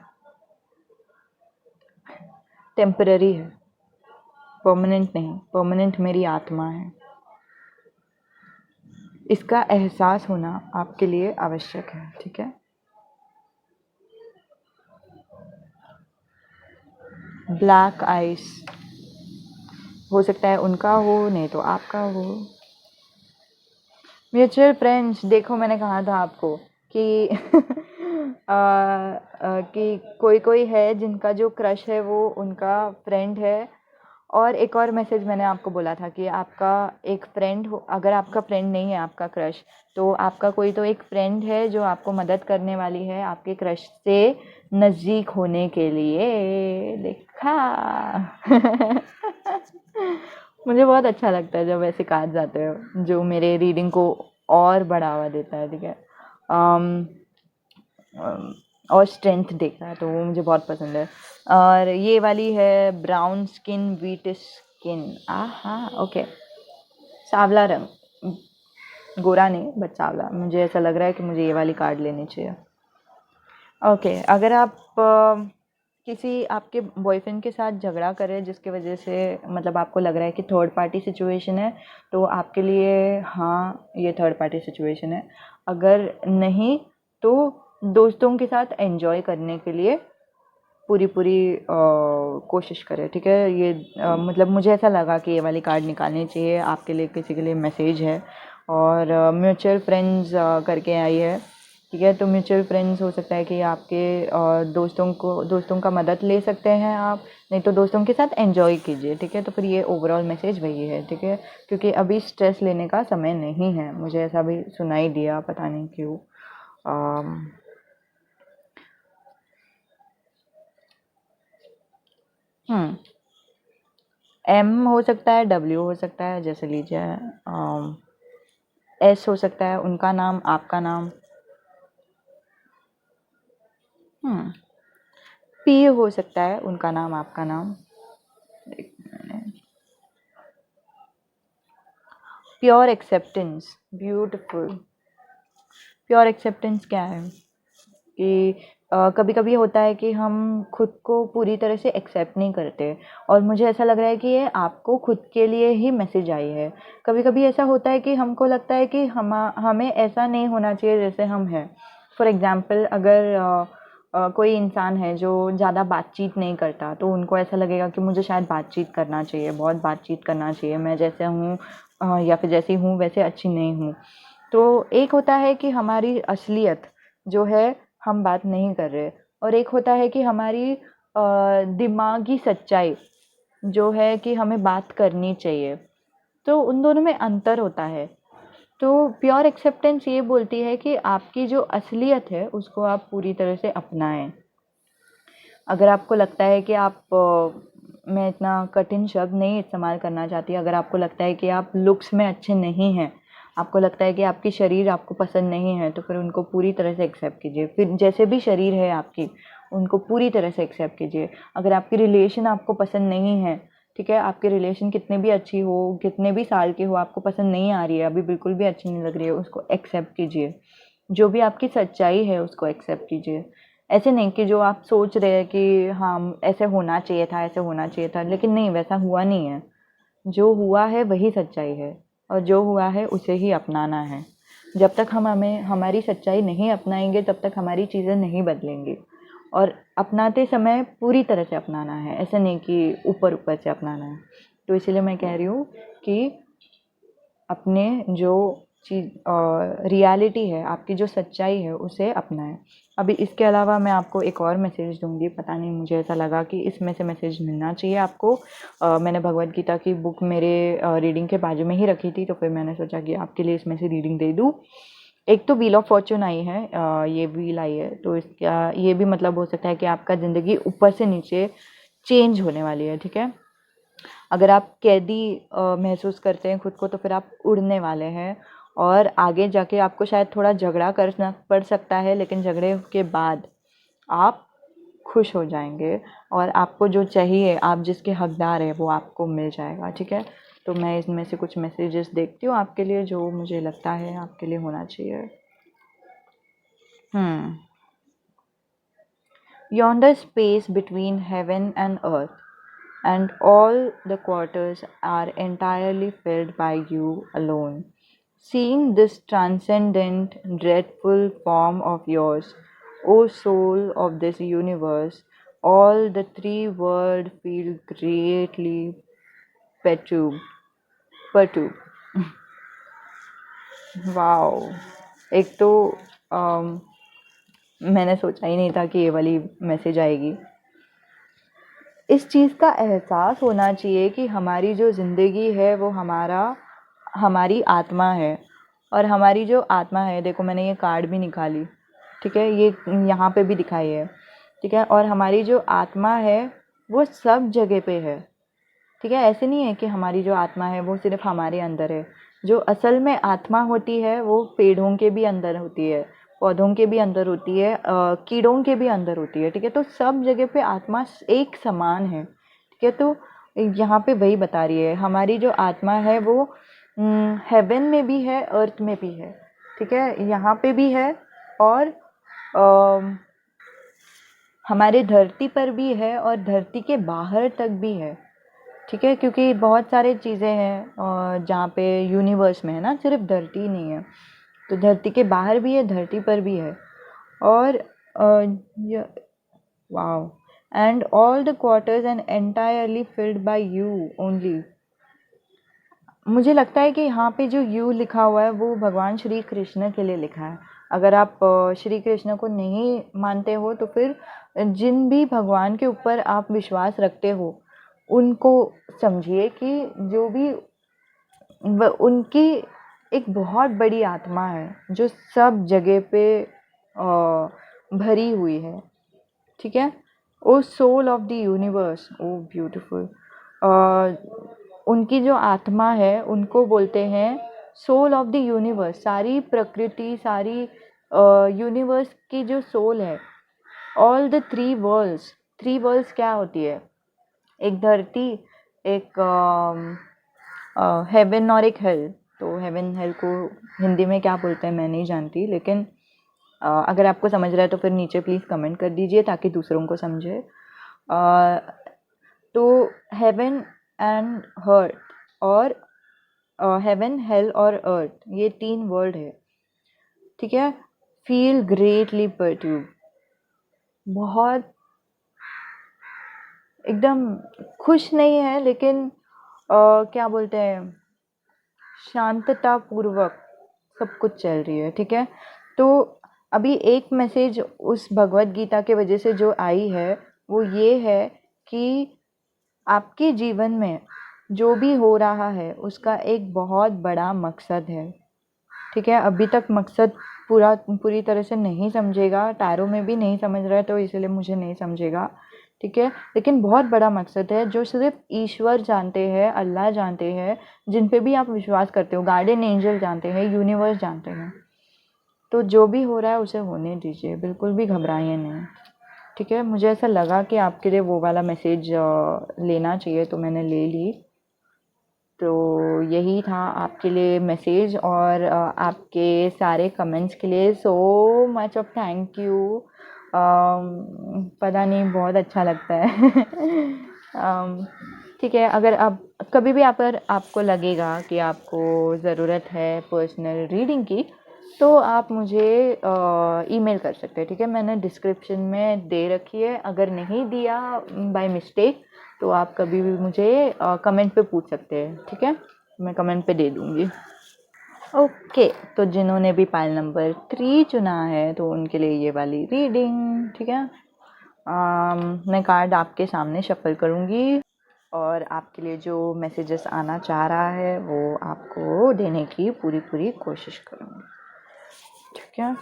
टेम्पररी है, परमानेंट नहीं। परमानेंट मेरी आत्मा है। इसका एहसास होना आपके लिए आवश्यक है। ठीक है, ब्लैक आइस हो सकता है उनका हो, नहीं तो आपका हो। म्यूचुअल फ्रेंड्स, देखो मैंने कहा था आपको कि कि कोई कोई है जिनका जो क्रश है वो उनका फ्रेंड है। और एक और मैसेज मैंने आपको बोला था कि आपका एक फ्रेंड हो, अगर आपका फ्रेंड नहीं है आपका क्रश, तो आपका कोई तो एक फ्रेंड है जो आपको मदद करने वाली है आपके क्रश से नज़दीक होने के लिए। देखा मुझे बहुत अच्छा लगता है जब ऐसे कार्ड्स आते हैं जो मेरे रीडिंग को और बढ़ावा देता है। ठीक है, और स्ट्रेंथ देता है, तो वो मुझे बहुत पसंद है। और ये वाली है ब्राउन स्किन व्हीट स्किन, हाँ ओके, सांवला रंग, गोरा नहीं बट सांवला। मुझे ऐसा लग रहा है कि मुझे ये वाली कार्ड लेनी चाहिए। ओके, अगर आप किसी आपके बॉयफ्रेंड के साथ झगड़ा कर रहे हैं जिसकी वजह से मतलब आपको लग रहा है कि थर्ड पार्टी सिचुएशन है, तो आपके लिए हाँ ये थर्ड पार्टी सिचुएशन है। अगर नहीं तो दोस्तों के साथ एंजॉय करने के लिए पूरी पूरी कोशिश करें। ठीक है, ये मतलब मुझे ऐसा लगा कि ये वाली कार्ड निकालनी चाहिए आपके लिए, किसी के लिए मैसेज है। और म्यूचुअल फ्रेंड्स करके आई है। ठीक है, तो म्यूचुअल फ्रेंड्स हो सकता है कि आपके दोस्तों का मदद ले सकते हैं आप, नहीं तो दोस्तों के साथ एंजॉय कीजिए। ठीक है, तो फिर ये ओवरऑल मैसेज वही है। ठीक है, क्योंकि अभी स्ट्रेस लेने का समय नहीं है, मुझे ऐसा भी सुनाई दिया, पता नहीं क्यों। एम हो सकता है, डब्ल्यू हो सकता है, जैसे लीजिए। एस हो सकता है, उनका नाम आपका नाम। पी हो सकता है, उनका नाम आपका नाम। Pure acceptance, beautiful. Pure acceptance क्या है कि कभी कभी होता है कि हम खुद को पूरी तरह से एक्सेप्ट नहीं करते, और मुझे ऐसा लग रहा है कि ये आपको खुद के लिए ही मैसेज आई है। कभी कभी ऐसा होता है कि हमको लगता है कि हमें ऐसा नहीं होना चाहिए जैसे हम हैं। फॉर एग्ज़ाम्पल, अगर कोई इंसान है जो ज़्यादा बातचीत नहीं करता, तो उनको ऐसा लगेगा कि मुझे शायद बातचीत करना चाहिए, बहुत बातचीत करना चाहिए, मैं जैसे हूँ या फिर जैसी हूँ वैसे अच्छी नहीं हूँ। तो एक होता है कि हमारी असलियत जो है हम बात नहीं कर रहे, और एक होता है कि हमारी दिमागी सच्चाई जो है कि हमें बात करनी चाहिए। तो उन दोनों में अंतर होता है। तो प्योर एक्सेप्टेंस ये बोलती है कि आपकी जो असलियत है उसको आप पूरी तरह से अपनाएं। अगर आपको लगता है कि आप मैं इतना कठिन शब्द नहीं इस्तेमाल करना चाहती। अगर आपको लगता है कि आप लुक्स में अच्छे नहीं हैं, आपको लगता है कि आपकी शरीर आपको पसंद नहीं है, तो फिर उनको पूरी तरह से एक्सेप्ट कीजिए। फिर जैसे भी शरीर है आपकी, उनको पूरी तरह से एक्सेप्ट कीजिए। अगर आपकी रिलेशन आपको पसंद नहीं है, ठीक है, आपकी रिलेशन कितने भी अच्छी हो, कितने भी साल की हो, आपको पसंद नहीं आ रही है, अभी बिल्कुल भी अच्छी नहीं लग रही है, उसको एक्सेप्ट कीजिए। जो भी आपकी सच्चाई है उसको एक्सेप्ट कीजिए। ऐसे नहीं कि जो आप सोच रहे हैं कि हाँ ऐसे होना चाहिए था, ऐसे होना चाहिए था, लेकिन नहीं, वैसा हुआ नहीं है। जो हुआ है वही सच्चाई है, और जो हुआ है उसे ही अपनाना है। जब तक हम हमें हमारी सच्चाई नहीं अपनाएंगे, तब तक हमारी चीज़ें नहीं बदलेंगी। और अपनाते समय पूरी तरह से अपनाना है, ऐसे नहीं कि ऊपर ऊपर से अपनाना है। तो इसीलिए मैं कह रही हूँ कि अपने जो चीज़ रियलिटी है, आपकी जो सच्चाई है, उसे अपनाएं। अभी इसके अलावा मैं आपको एक और मैसेज दूंगी। पता नहीं, मुझे ऐसा लगा कि इसमें से मैसेज मिलना चाहिए आपको। मैंने भगवद गीता की बुक मेरे रीडिंग के बाजू में ही रखी थी, तो फिर मैंने सोचा कि आपके लिए इसमें से रीडिंग दे दूँ। एक तो व्हील ऑफ फॉर्चून आई है, ये व्हील आई है, तो इसका ये भी मतलब हो सकता है कि आपका ज़िंदगी ऊपर से नीचे चेंज होने वाली है, ठीक है। अगर आप कैदी महसूस करते हैं खुद को, तो फिर आप उड़ने वाले हैं। और आगे जाके आपको शायद थोड़ा झगड़ा करना पड़ सकता है, लेकिन झगड़े के बाद आप खुश हो जाएंगे, और आपको जो चाहिए, आप जिसके हकदार हैं, वो आपको मिल जाएगा, ठीक है। तो मैं इसमें से कुछ मैसेजेस देखती हूँ आपके लिए, जो मुझे लगता है आपके लिए होना चाहिए। Yonder space between heaven and earth, and all the quarters are entirely filled by you alone. Seeing this transcendent, dreadful form of yours, O soul of this universe, all the three worlds feel greatly perturbed. perturbed. Wow! एक तो मैंने सोचा ही नहीं था कि ये वाली message आएगी। इस चीज़ का एहसास होना चाहिए कि हमारी जो ज़िंदगी है वो हमारी आत्मा है। और हमारी जो आत्मा है, देखो मैंने ये कार्ड भी निकाली, ठीक है, ये यहाँ पे भी दिखाई है, ठीक है। और हमारी जो आत्मा है वो सब जगह पे है, ठीक है। ऐसे नहीं है कि हमारी जो आत्मा है वो सिर्फ हमारे अंदर है। जो असल में आत्मा होती है वो पेड़ों के भी अंदर होती है, पौधों के भी अंदर होती है, कीड़ों के भी अंदर होती है, ठीक है। तो सब जगह पे आत्मा एक समान है, ठीक है। तो यहाँ पे वही बता रही है, हमारी जो आत्मा है वो हेवन में भी है, अर्थ में भी है, ठीक है, यहाँ पे भी है, और हमारे धरती पर भी है, और धरती के बाहर तक भी है, ठीक है। क्योंकि बहुत सारे चीज़ें हैं जहाँ पे यूनिवर्स में है ना, सिर्फ धरती ही नहीं है, तो धरती के बाहर भी है, धरती पर भी है। और wow, and all the quarters and entirely filled by you only. मुझे लगता है कि यहाँ पे जो यू लिखा हुआ है वो भगवान श्री कृष्ण के लिए लिखा है। अगर आप श्री कृष्ण को नहीं मानते हो, तो फिर जिन भी भगवान के ऊपर आप विश्वास रखते हो उनको समझिए कि जो भी उनकी एक बहुत बड़ी आत्मा है जो सब जगह पे भरी हुई है, ठीक है। O soul of the universe, O beautiful. उनकी जो आत्मा है उनको बोलते हैं सोल ऑफ द यूनिवर्स। सारी प्रकृति, सारी यूनिवर्स की जो सोल है, ऑल द थ्री वर्ल्ड्स क्या होती है? एक धरती, एक हेवन और एक हेल। तो हेवन हेल को हिंदी में क्या बोलते हैं मैं नहीं जानती, लेकिन अगर आपको समझ रहा है तो फिर नीचे प्लीज़ कमेंट कर दीजिए ताकि दूसरों को समझे। तो हेवन एंड हर्थ, और हेवन, हेल और अर्थ, ये तीन वर्ड है, ठीक है। फील ग्रेटली पर्ट्यूब, बहुत एकदम खुश नहीं है, लेकिन क्या बोलते हैं, शांतता पूर्वक सब कुछ चल रही है, ठीक है। तो अभी एक मैसेज उस भगवद गीता के वजह से जो आई है वो ये है कि आपके जीवन में जो भी हो रहा है उसका एक बहुत बड़ा मकसद है, ठीक है। अभी तक मकसद पूरी तरह से नहीं समझेगा, टैरो में भी नहीं समझ रहा है, तो इसलिए मुझे नहीं समझेगा, ठीक है। लेकिन बहुत बड़ा मकसद है जो सिर्फ ईश्वर जानते हैं, अल्लाह जानते हैं, जिन पे भी आप विश्वास करते हो, गार्डियन एंजल जानते हैं, यूनिवर्स जानते हैं। तो जो भी हो रहा है उसे होने दीजिए, बिल्कुल भी घबराइए नहीं, ठीक है। मुझे ऐसा लगा कि आपके लिए वो वाला मैसेज लेना चाहिए, तो मैंने ले ली। तो यही था आपके लिए मैसेज, और आपके सारे कमेंट्स के लिए so much of thank you. पता नहीं, बहुत अच्छा लगता है। ठीक है, अगर आप कभी भी आपको लगेगा कि आपको ज़रूरत है पर्सनल रीडिंग की, तो आप मुझे ईमेल कर सकते हैं, ठीक है। मैंने डिस्क्रिप्शन में दे रखी है, अगर नहीं दिया बाय मिस्टेक तो आप कभी भी मुझे कमेंट पे पूछ सकते हैं, ठीक है। मैं कमेंट पे दे दूँगी। ओके, तो जिन्होंने भी पाइल नंबर 3 चुना है तो उनके लिए ये वाली रीडिंग, ठीक है। मैं कार्ड आपके सामने शफल करूँगी और आपके लिए जो मैसेजेस आना चाह रहा है वो आपको देने की पूरी कोशिश करूँगी, ठीक है।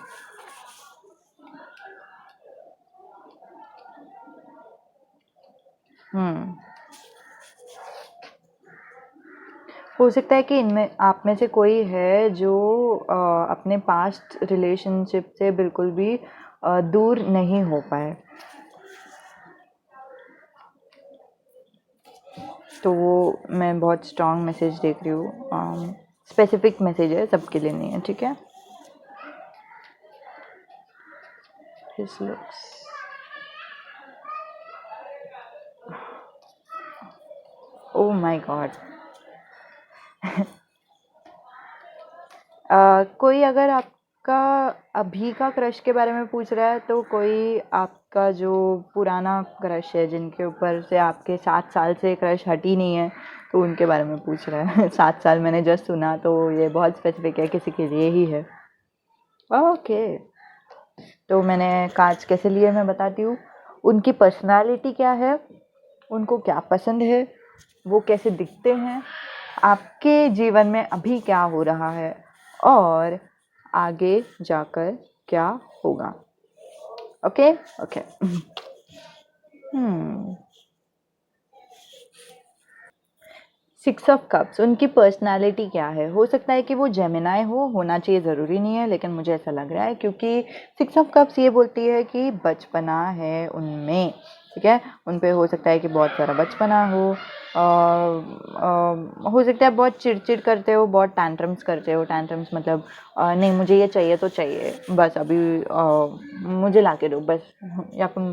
हो सकता है कि इनमें आप में से कोई है जो अपने पास्ट रिलेशनशिप से बिल्कुल भी दूर नहीं हो पाए, तो वो मैं बहुत स्ट्रॉन्ग मैसेज देख रही हूँ। स्पेसिफिक मैसेज है, सबके लिए नहीं है, ठीक है। His looks. Oh my God. कोई अगर आपका अभी का क्रश के बारे में पूछ रहा है, तो कोई आपका जो पुराना क्रश है, जिनके ऊपर से आपके 7 साल से क्रश हटी नहीं है, तो उनके बारे में पूछ रहा है। 7 साल मैंने जस्ट सुना, तो ये बहुत स्पेसिफिक है, किसी के लिए ही है। ओके, तो मैंने कार्ड्स कैसे लिए मैं बताती हूँ। उनकी पर्सनालिटी क्या है, उनको क्या पसंद है, वो कैसे दिखते हैं, आपके जीवन में अभी क्या हो रहा है, और आगे जाकर क्या होगा। Okay okay. Six of cups, उनकी पर्सनालिटी क्या है। हो सकता है कि वो जेमिनाई होना चाहिए, ज़रूरी नहीं है, लेकिन मुझे ऐसा लग रहा है क्योंकि सिक्स ऑफ कप्स ये बोलती है कि बचपना है उनमें, ठीक है। उन पे हो सकता है कि बहुत सारा बचपना हो सकता है बहुत चिड़चिड़ करते हो, बहुत टैंट्रम्स करते हो। टैंट्रम्स मतलब नहीं मुझे ये चाहिए तो चाहिए, बस अभी मुझे ला के दो बस, या फिर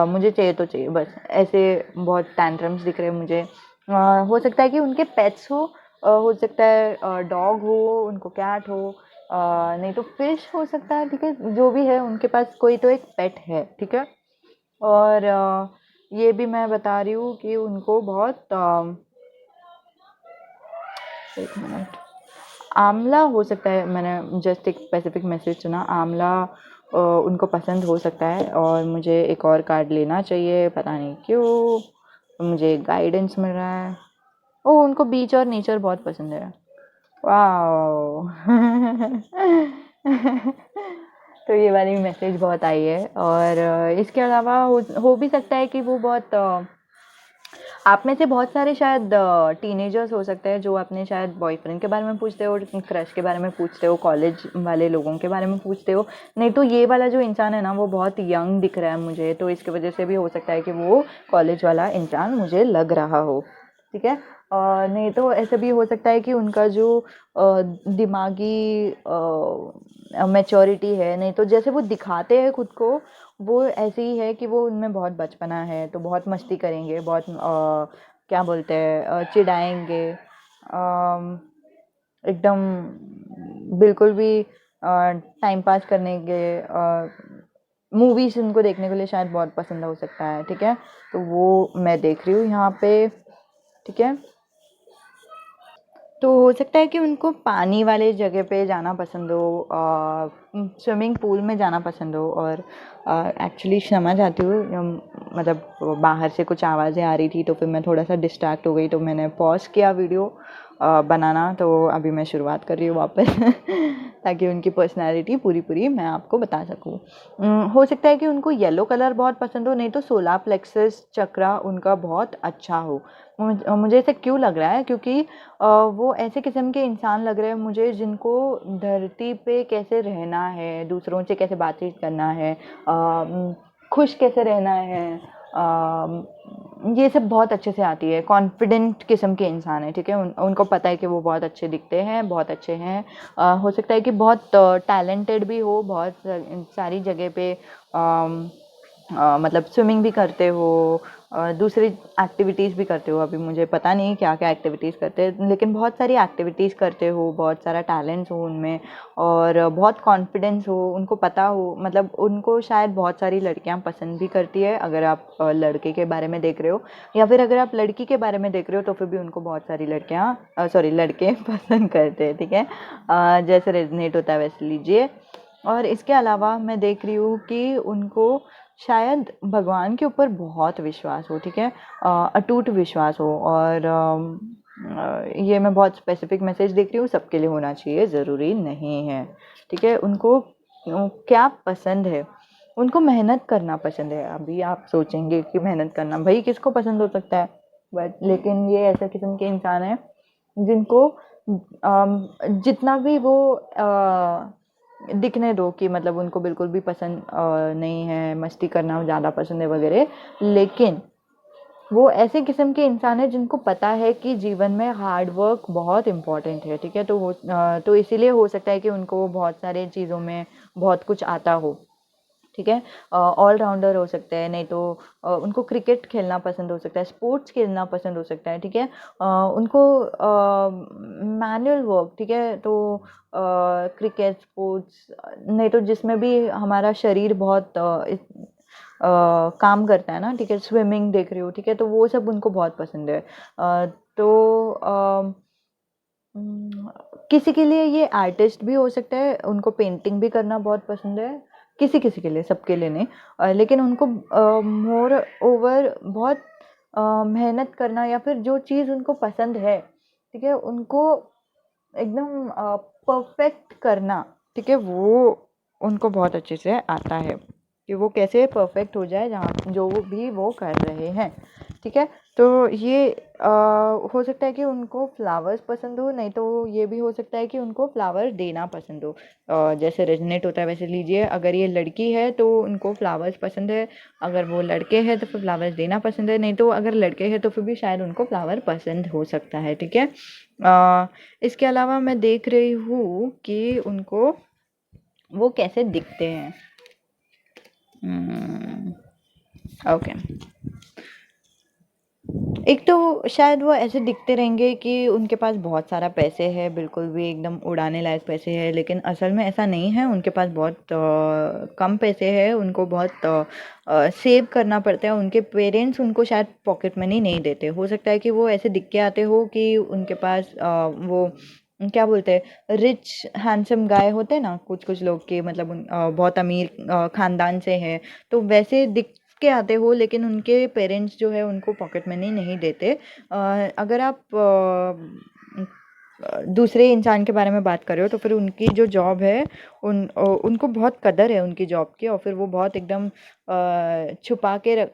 मुझे चाहिए तो चाहिए बस, ऐसे बहुत टैंट्रम्स दिख रहे हैं मुझे। हो सकता है कि उनके पेट्स हो सकता है डॉग हो, उनको कैट हो, नहीं तो फिश हो सकता है, ठीक है। जो भी है उनके पास कोई तो एक पेट है, ठीक है। और ये भी मैं बता रही हूँ कि उनको बहुत एक मिनट, आंवला हो सकता है, मैंने जस्ट एक स्पेसिफिक मैसेज सुना, आंवला उनको पसंद हो सकता है। और मुझे एक और कार्ड लेना चाहिए, पता नहीं क्यों मुझे गाइडेंस मिल रहा है। ओह, उनको बीच और नेचर बहुत पसंद है। वाओ। तो ये वाली मैसेज बहुत आई है। और इसके अलावा हो भी सकता है कि वो बहुत आप में से बहुत सारे शायद टीनेजर्स हो सकते हैं जो अपने शायद बॉयफ्रेंड के बारे में पूछते हो, क्रश के बारे में पूछते हो, कॉलेज वाले लोगों के बारे में पूछते हो। नहीं तो ये वाला जो इंसान है ना, वो बहुत यंग दिख रहा है मुझे, तो इसकी वजह से भी हो सकता है कि वो कॉलेज वाला इंसान मुझे लग रहा हो, ठीक है। नहीं तो ऐसे भी हो सकता है कि उनका जो दिमागी मैच्योरिटी है, नहीं तो जैसे वो दिखाते हैं खुद को, वो ऐसे ही है कि वो उनमें बहुत बचपना है, तो बहुत मस्ती करेंगे, बहुत क्या बोलते हैं चिढ़ाएंगे, एकदम बिल्कुल भी टाइम पास करने के, मूवीज़ उनको देखने के लिए शायद बहुत पसंद हो सकता है, ठीक है। तो वो मैं देख रही हूँ यहाँ पे, ठीक है। तो हो सकता है कि उनको पानी वाले जगह पे जाना पसंद हो, स्विमिंग पूल में जाना पसंद हो। और एक्चुअली समझ आती हूँ, मतलब बाहर से कुछ आवाज़ें आ रही थी, तो फिर मैं थोड़ा सा डिस्ट्रैक्ट हो गई, तो मैंने पॉज किया वीडियो बनाना, तो अभी मैं शुरुआत कर रही हूँ वापस। ताकि उनकी पर्सनैलिटी पूरी पूरी मैं आपको बता सकूँ। हो सकता है कि उनको येलो कलर बहुत पसंद हो, नहीं तो सोलार प्लेक्सस चक्रा उनका बहुत अच्छा हो। मुझे ऐसा क्यों लग रहा है, क्योंकि वो ऐसे किस्म के इंसान लग रहे हैं मुझे जिनको धरती पे कैसे रहना है, दूसरों से कैसे बातचीत करना है, खुश कैसे रहना है, ये सब बहुत अच्छे से आती है। कॉन्फिडेंट किस्म के इंसान है, ठीक है। उनको पता है कि वो बहुत अच्छे दिखते हैं, बहुत अच्छे हैं। हो सकता है कि बहुत टैलेंटेड भी हो, बहुत सारी जगह पे मतलब स्विमिंग भी करते हो, दूसरी एक्टिविटीज़ भी करते हो। अभी मुझे पता नहीं क्या क्या एक्टिविटीज़ करते हैं, लेकिन बहुत सारी एक्टिविटीज़ करते हो, बहुत सारा टैलेंट्स हो उनमें, और बहुत कॉन्फिडेंस हो, उनको पता हो, मतलब उनको शायद बहुत सारी लड़कियां पसंद भी करती है। अगर आप लड़के के बारे में देख रहे हो, या फिर अगर आप लड़की के बारे में देख रहे हो, तो फिर भी उनको बहुत सारी लड़के पसंद करते हैं, ठीक है। जैसे रेजनेट होता है वैसे लीजिए। और इसके अलावा मैं देख रही हूँ कि उनको शायद भगवान के ऊपर बहुत विश्वास हो, ठीक है, अटूट विश्वास हो। और ये मैं बहुत स्पेसिफिक मैसेज देख रही हूँ, सबके लिए होना चाहिए, ज़रूरी नहीं है, ठीक है। उनको क्या पसंद है, उनको मेहनत करना पसंद है। अभी आप सोचेंगे कि मेहनत करना भाई किसको पसंद हो सकता है, बट लेकिन ये ऐसा किस्म के इंसान है जिनको जितना भी वो दिखने दो कि मतलब उनको बिल्कुल भी पसंद नहीं है, मस्ती करना ज़्यादा पसंद है वगैरह, लेकिन वो ऐसे किस्म के इंसान है जिनको पता है कि जीवन में हार्ड वर्क बहुत इम्पॉर्टेंट है, ठीक है। तो इसीलिए हो सकता है कि उनको बहुत सारे चीज़ों में बहुत कुछ आता हो, ठीक है। ऑलराउंडर हो सकते हैं, नहीं तो उनको क्रिकेट खेलना पसंद हो सकता है, स्पोर्ट्स खेलना पसंद हो सकता है, ठीक है। उनको मैनुअल वर्क, ठीक है, तो क्रिकेट, स्पोर्ट्स, नहीं तो जिसमें भी हमारा शरीर बहुत काम करता है ना, ठीक है, स्विमिंग देख रही हो, ठीक है, तो वो सब उनको बहुत पसंद है। तो किसी के लिए ये आर्टिस्ट भी हो सकता है, उनको पेंटिंग भी करना बहुत पसंद है, किसी किसी के लिए, सबके लिए नहीं। लेकिन उनको मोर ओवर बहुत मेहनत करना, या फिर जो चीज़ उनको पसंद है, ठीक है, उनको एकदम परफेक्ट करना, ठीक है, वो उनको बहुत अच्छे से आता है कि वो कैसे परफेक्ट हो जाए जहाँ जो भी वो कर रहे हैं, ठीक है। तो ये हो सकता है कि उनको फ्लावर्स पसंद हो, नहीं तो ये भी हो सकता है कि उनको फ्लावर्स देना पसंद हो। जैसे रेजनेट होता है वैसे लीजिए। अगर ये लड़की है तो उनको फ्लावर्स पसंद है, अगर वो लड़के हैं तो फिर फ्लावर्स देना पसंद है, नहीं तो अगर लड़के हैं तो फिर भी शायद उनको फ्लावर पसंद हो सकता है, ठीक है। इसके अलावा मैं देख रही हूँ कि उनको वो कैसे दिखते हैं। ओके, एक तो शायद वो ऐसे दिखते रहेंगे कि उनके पास बहुत सारा पैसे है, बिल्कुल भी एकदम उड़ाने लायक पैसे है, लेकिन असल में ऐसा नहीं है। उनके पास बहुत कम पैसे है, उनको बहुत सेव करना पड़ता है। उनके पेरेंट्स उनको शायद पॉकेट मनी नहीं देते। हो सकता है कि वो ऐसे दिख के आते हो कि उनके पास वो क्या बोलते हैं, रिच हैंडसम गाय होते हैं ना कुछ कुछ लोग के, मतलब बहुत अमीर ख़ानदान से हैं, तो वैसे दिख के आते हो, लेकिन उनके पेरेंट्स जो है उनको पॉकेट मनी नहीं देते। अगर आप दूसरे इंसान के बारे में बात कर रहे हो, तो फिर उनकी जो जॉब है उनको बहुत कदर है उनकी जॉब की, और फिर वो बहुत एकदम छुपा के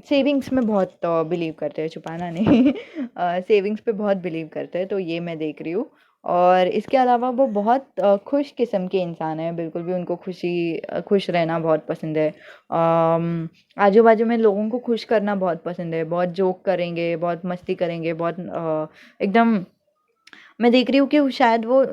सेविंग्स में बहुत बिलीव करते हैं, छुपाना नहीं सेविंग्स पे बहुत बिलीव करते हैं। तो ये मैं देख रही हूँ। और इसके अलावा वो बहुत खुश किस्म के इंसान हैं, बिल्कुल भी उनको खुश रहना बहुत पसंद है। आजू बाजू में लोगों को खुश करना बहुत पसंद है, बहुत जोक करेंगे, बहुत मस्ती करेंगे, बहुत एकदम मैं देख रही हूँ कि शायद वो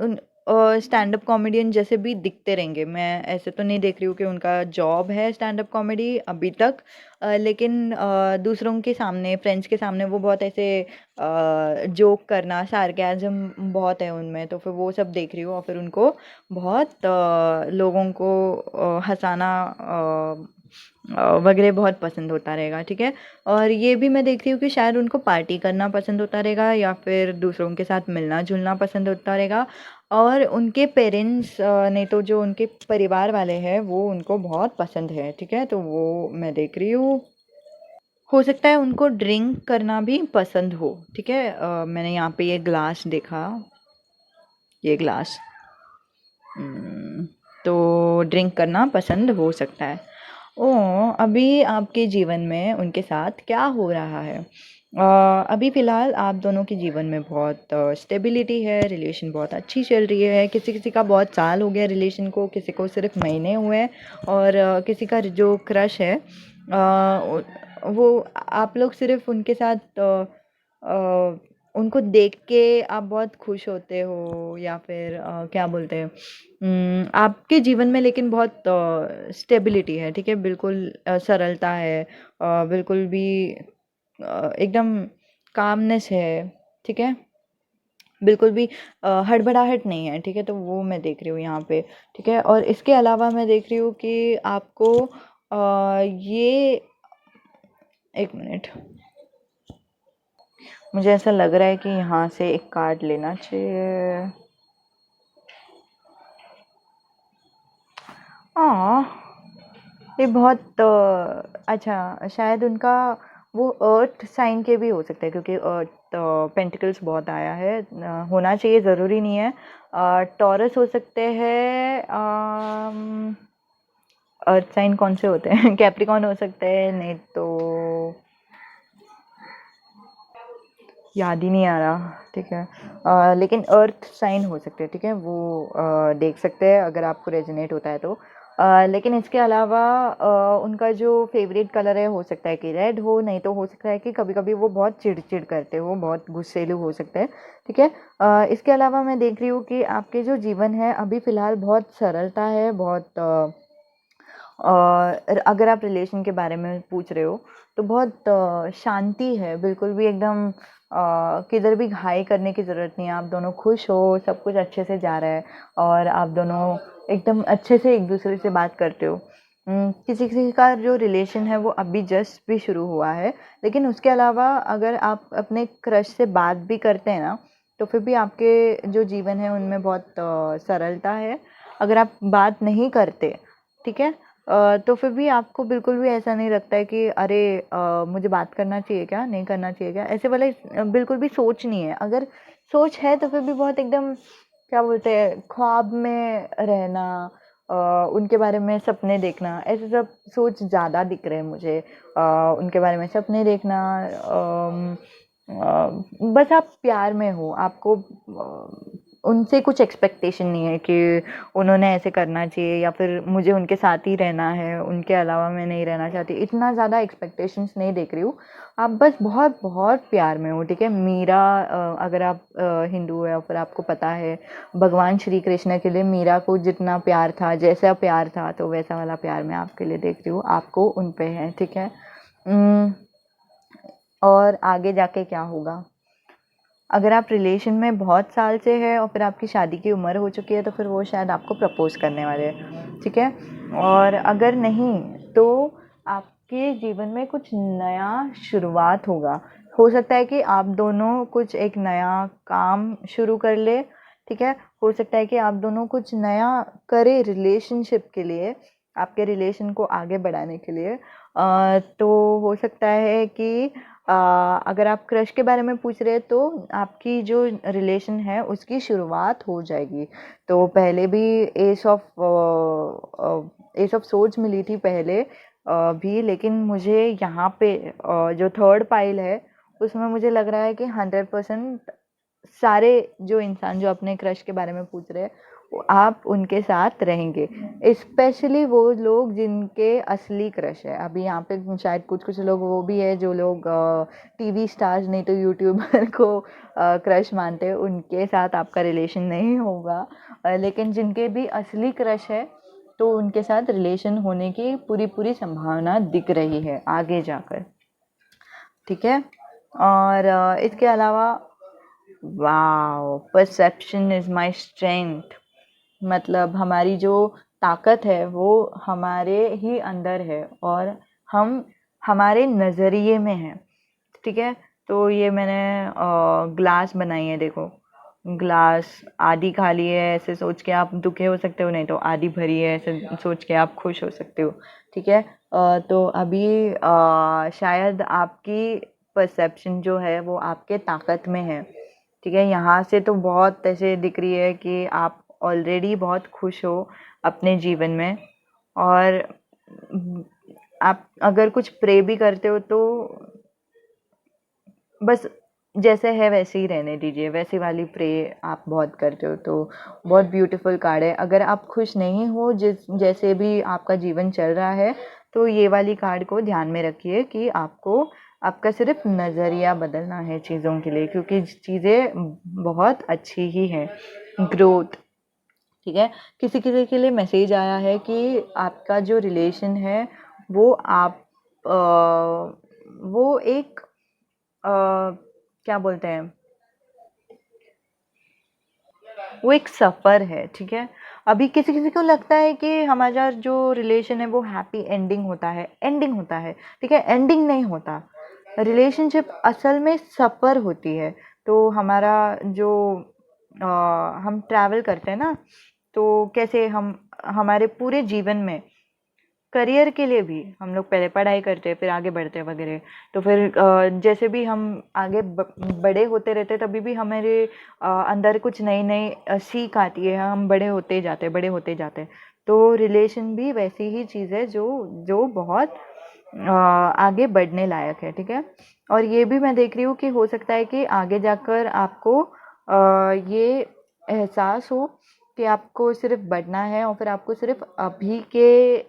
स्टैंड अप कॉमेडियन जैसे भी दिखते रहेंगे। मैं ऐसे तो नहीं देख रही हूँ कि उनका जॉब है स्टैंड अप कॉमेडी अभी तक, लेकिन दूसरों के सामने, फ्रेंड्स के सामने वो बहुत ऐसे जोक करना, सार्केज़म बहुत है उनमें, तो फिर वो सब देख रही हूँ। और फिर उनको बहुत लोगों को हँसाना वगैरह बहुत पसंद होता रहेगा, ठीक है। और ये भी मैं देख रही हूँ कि शायद उनको पार्टी करना पसंद होता रहेगा, या फिर दूसरों के साथ मिलना जुलना पसंद होता रहेगा। और उनके पेरेंट्स नहीं तो जो उनके परिवार वाले हैं वो उनको बहुत पसंद है, ठीक है। तो वो मैं देख रही हूँ। हो सकता है उनको ड्रिंक करना भी पसंद हो, ठीक है। मैंने यहाँ पे ये ग्लास देखा, ये ग्लास, तो ड्रिंक करना पसंद हो सकता है। अभी आपके जीवन में उनके साथ क्या हो रहा है? अभी फ़िलहाल आप दोनों के जीवन में बहुत स्टेबिलिटी है, रिलेशन बहुत अच्छी चल रही है। किसी-किसी का बहुत साल हो गया रिलेशन को, किसी को सिर्फ़ महीने हुए हैं और किसी का जो क्रश है वो आप लोग सिर्फ़ उनके साथ उनको देख के आप बहुत खुश होते हो या फिर क्या बोलते हैं आपके जीवन में लेकिन बहुत स्टेबिलिटी है, ठीक है? बिल्कुल सरलता है बिल्कुल भी एकदम कामनेस है, ठीक है? बिल्कुल भी हड़बड़ाहट नहीं है, ठीक है? तो वो मैं देख रही हूँ यहाँ पे, ठीक है? और इसके अलावा मैं देख रही हूँ कि आपको ये 1 मिनट, मुझे ऐसा लग रहा है कि यहाँ से एक कार्ड लेना चाहिए। ये बहुत अच्छा शायद उनका वो अर्थ साइन के भी हो सकता है क्योंकि अर्थ पेंटिकल्स बहुत आया है होना चाहिए ज़रूरी नहीं है टॉरस हो सकते हैं अर्थ साइन कौन से होते हैं कैप्रिकॉन हो सकते हैं नहीं तो याद ही नहीं आ रहा ठीक है लेकिन अर्थ साइन हो सकते हैं ठीक है वो देख सकते हैं अगर आपको रेजोनेट होता है तो लेकिन इसके अलावा उनका जो फेवरेट कलर है हो सकता है कि रेड हो नहीं तो हो सकता है कि कभी कभी वो बहुत चिड़चिड़ करते हो बहुत गुस्सेलू हो सकते हैं ठीक है इसके अलावा मैं देख रही हूँ कि आपके जो जीवन है अभी फ़िलहाल बहुत सरलता है बहुत और अगर आप रिलेशन के बारे में पूछ रहे हो तो बहुत शांति है बिल्कुल भी एकदम किधर भी घाई करने की ज़रूरत नहीं है आप दोनों खुश हो सब कुछ अच्छे से जा रहा है और आप दोनों एकदम अच्छे से एक दूसरे से बात करते हो किसी किसी का जो रिलेशन है वो अभी जस्ट भी शुरू हुआ है लेकिन उसके अलावा अगर आप अपने क्रश से बात भी करते हैं ना तो फिर भी आपके जो जीवन है उनमें बहुत सरलता है अगर आप बात नहीं करते ठीक है तो फिर भी आपको बिल्कुल भी ऐसा नहीं लगता है कि अरे मुझे बात करना चाहिए क्या नहीं करना चाहिए क्या ऐसे वाले बिल्कुल भी सोच नहीं है अगर सोच है तो फिर भी बहुत एकदम क्या बोलते हैं ख्वाब में रहना उनके बारे में सपने देखना ऐसे सब सोच ज़्यादा दिख रहे हैं मुझे उनके बारे में सपने देखना बस आप प्यार में हो आपको उनसे कुछ एक्सपेक्टेशन नहीं है कि उन्होंने ऐसे करना चाहिए या फिर मुझे उनके साथ ही रहना है उनके अलावा मैं नहीं रहना चाहती इतना ज़्यादा एक्सपेक्टेशंस नहीं देख रही हूँ आप बस बहुत बहुत प्यार में हो ठीक है मीरा अगर आप हिंदू है और फिर आपको पता है भगवान श्री कृष्ण के लिए मीरा को जितना प्यार था जैसा प्यार था तो वैसा वाला प्यार मैं आपके लिए देख रही हूँ आपको उन पे है ठीक है और आगे जाके क्या होगा अगर आप रिलेशन में बहुत साल से है और फिर आपकी शादी की उम्र हो चुकी है तो फिर वो शायद आपको प्रपोज करने वाले हैं ठीक है और अगर नहीं तो आपके जीवन में कुछ नया शुरुआत होगा हो सकता है कि आप दोनों कुछ एक नया काम शुरू कर ले ठीक है हो सकता है कि आप दोनों कुछ नया करें रिलेशनशिप के लिए आपके रिलेशन को आगे बढ़ाने के लिए तो हो सकता है कि अगर आप क्रश के बारे में पूछ रहे हैं तो आपकी जो रिलेशन है उसकी शुरुआत हो जाएगी तो पहले भी एस ऑफ सोर्ड्स मिली थी पहले भी लेकिन मुझे यहाँ पे जो थर्ड पाइल है उसमें मुझे लग रहा है कि 100% सारे जो इंसान जो अपने क्रश के बारे में पूछ रहे हैं वो आप उनके साथ रहेंगे स्पेशली वो लोग जिनके असली क्रश है अभी यहाँ पे शायद कुछ कुछ लोग वो भी है जो लोग टीवी स्टार्स नहीं तो यूट्यूबर को क्रश मानते हैं उनके साथ आपका रिलेशन नहीं होगा लेकिन जिनके भी असली क्रश है तो उनके साथ रिलेशन होने की पूरी पूरी संभावना दिख रही है आगे जाकर ठीक है और इसके अलावा wow perception is my strength मतलब हमारी जो ताकत है वो हमारे ही अंदर है और हम हमारे नज़रिए में हैं ठीक है तो ये मैंने ग्लास बनाई है देखो ग्लास आधी खाली है ऐसे सोच के आप दुखे हो सकते हो नहीं तो आधी भरी है ऐसे सोच के आप खुश हो सकते हो ठीक है तो अभी शायद आपकी परसेप्शन जो है वो आपके ताकत में है ठीक है यहाँ से तो बहुत ऐसे दिख रही है कि आप ऑलरेडी बहुत खुश हो अपने जीवन में, और आप अगर कुछ प्रे भी करते हो तो बस जैसे है वैसे ही रहने दीजिए, वैसी वाली प्रे आप बहुत करते हो तो बहुत ब्यूटीफुल कार्ड है। अगर आप खुश नहीं हो जैसे भी आपका जीवन चल रहा है, तो ये वाली कार्ड को ध्यान में रखिए कि आपको आपका सिर्फ नज़रिया बदलना है चीज़ों के लिए, क्योंकि चीज़ें बहुत अच्छी ही हैं। ग्रोथ, ठीक है। किसी किसी के लिए मैसेज आया है कि आपका जो रिलेशन है वो आप वो एक क्या बोलते हैं, वो एक सफ़र है, ठीक है। अभी किसी किसी को लगता है कि हमारा जो रिलेशन है वो हैप्पी एंडिंग होता है, एंडिंग होता है, ठीक है। एंडिंग नहीं होता, रिलेशनशिप असल में सफ़र होती है। तो हमारा जो हम ट्रैवल करते हैं ना, तो कैसे हम हमारे पूरे जीवन में करियर के लिए भी हम लोग पहले पढ़ाई करते हैं, फिर आगे बढ़ते हैं वगैरह। तो फिर जैसे भी हम आगे बड़े होते रहते हैं, तभी भी हमारे अंदर कुछ नई नई सीख आती है, हम बड़े होते जाते हैं, बड़े होते जाते हैं। तो रिलेशन भी वैसी ही चीज़ है जो जो बहुत आगे बढ़ने लायक है, ठीक है। और ये भी मैं देख रही हूँ कि हो सकता है कि आगे जाकर आपको ये एहसास हो कि आपको सिर्फ बढ़ना है, और फिर आपको सिर्फ अभी के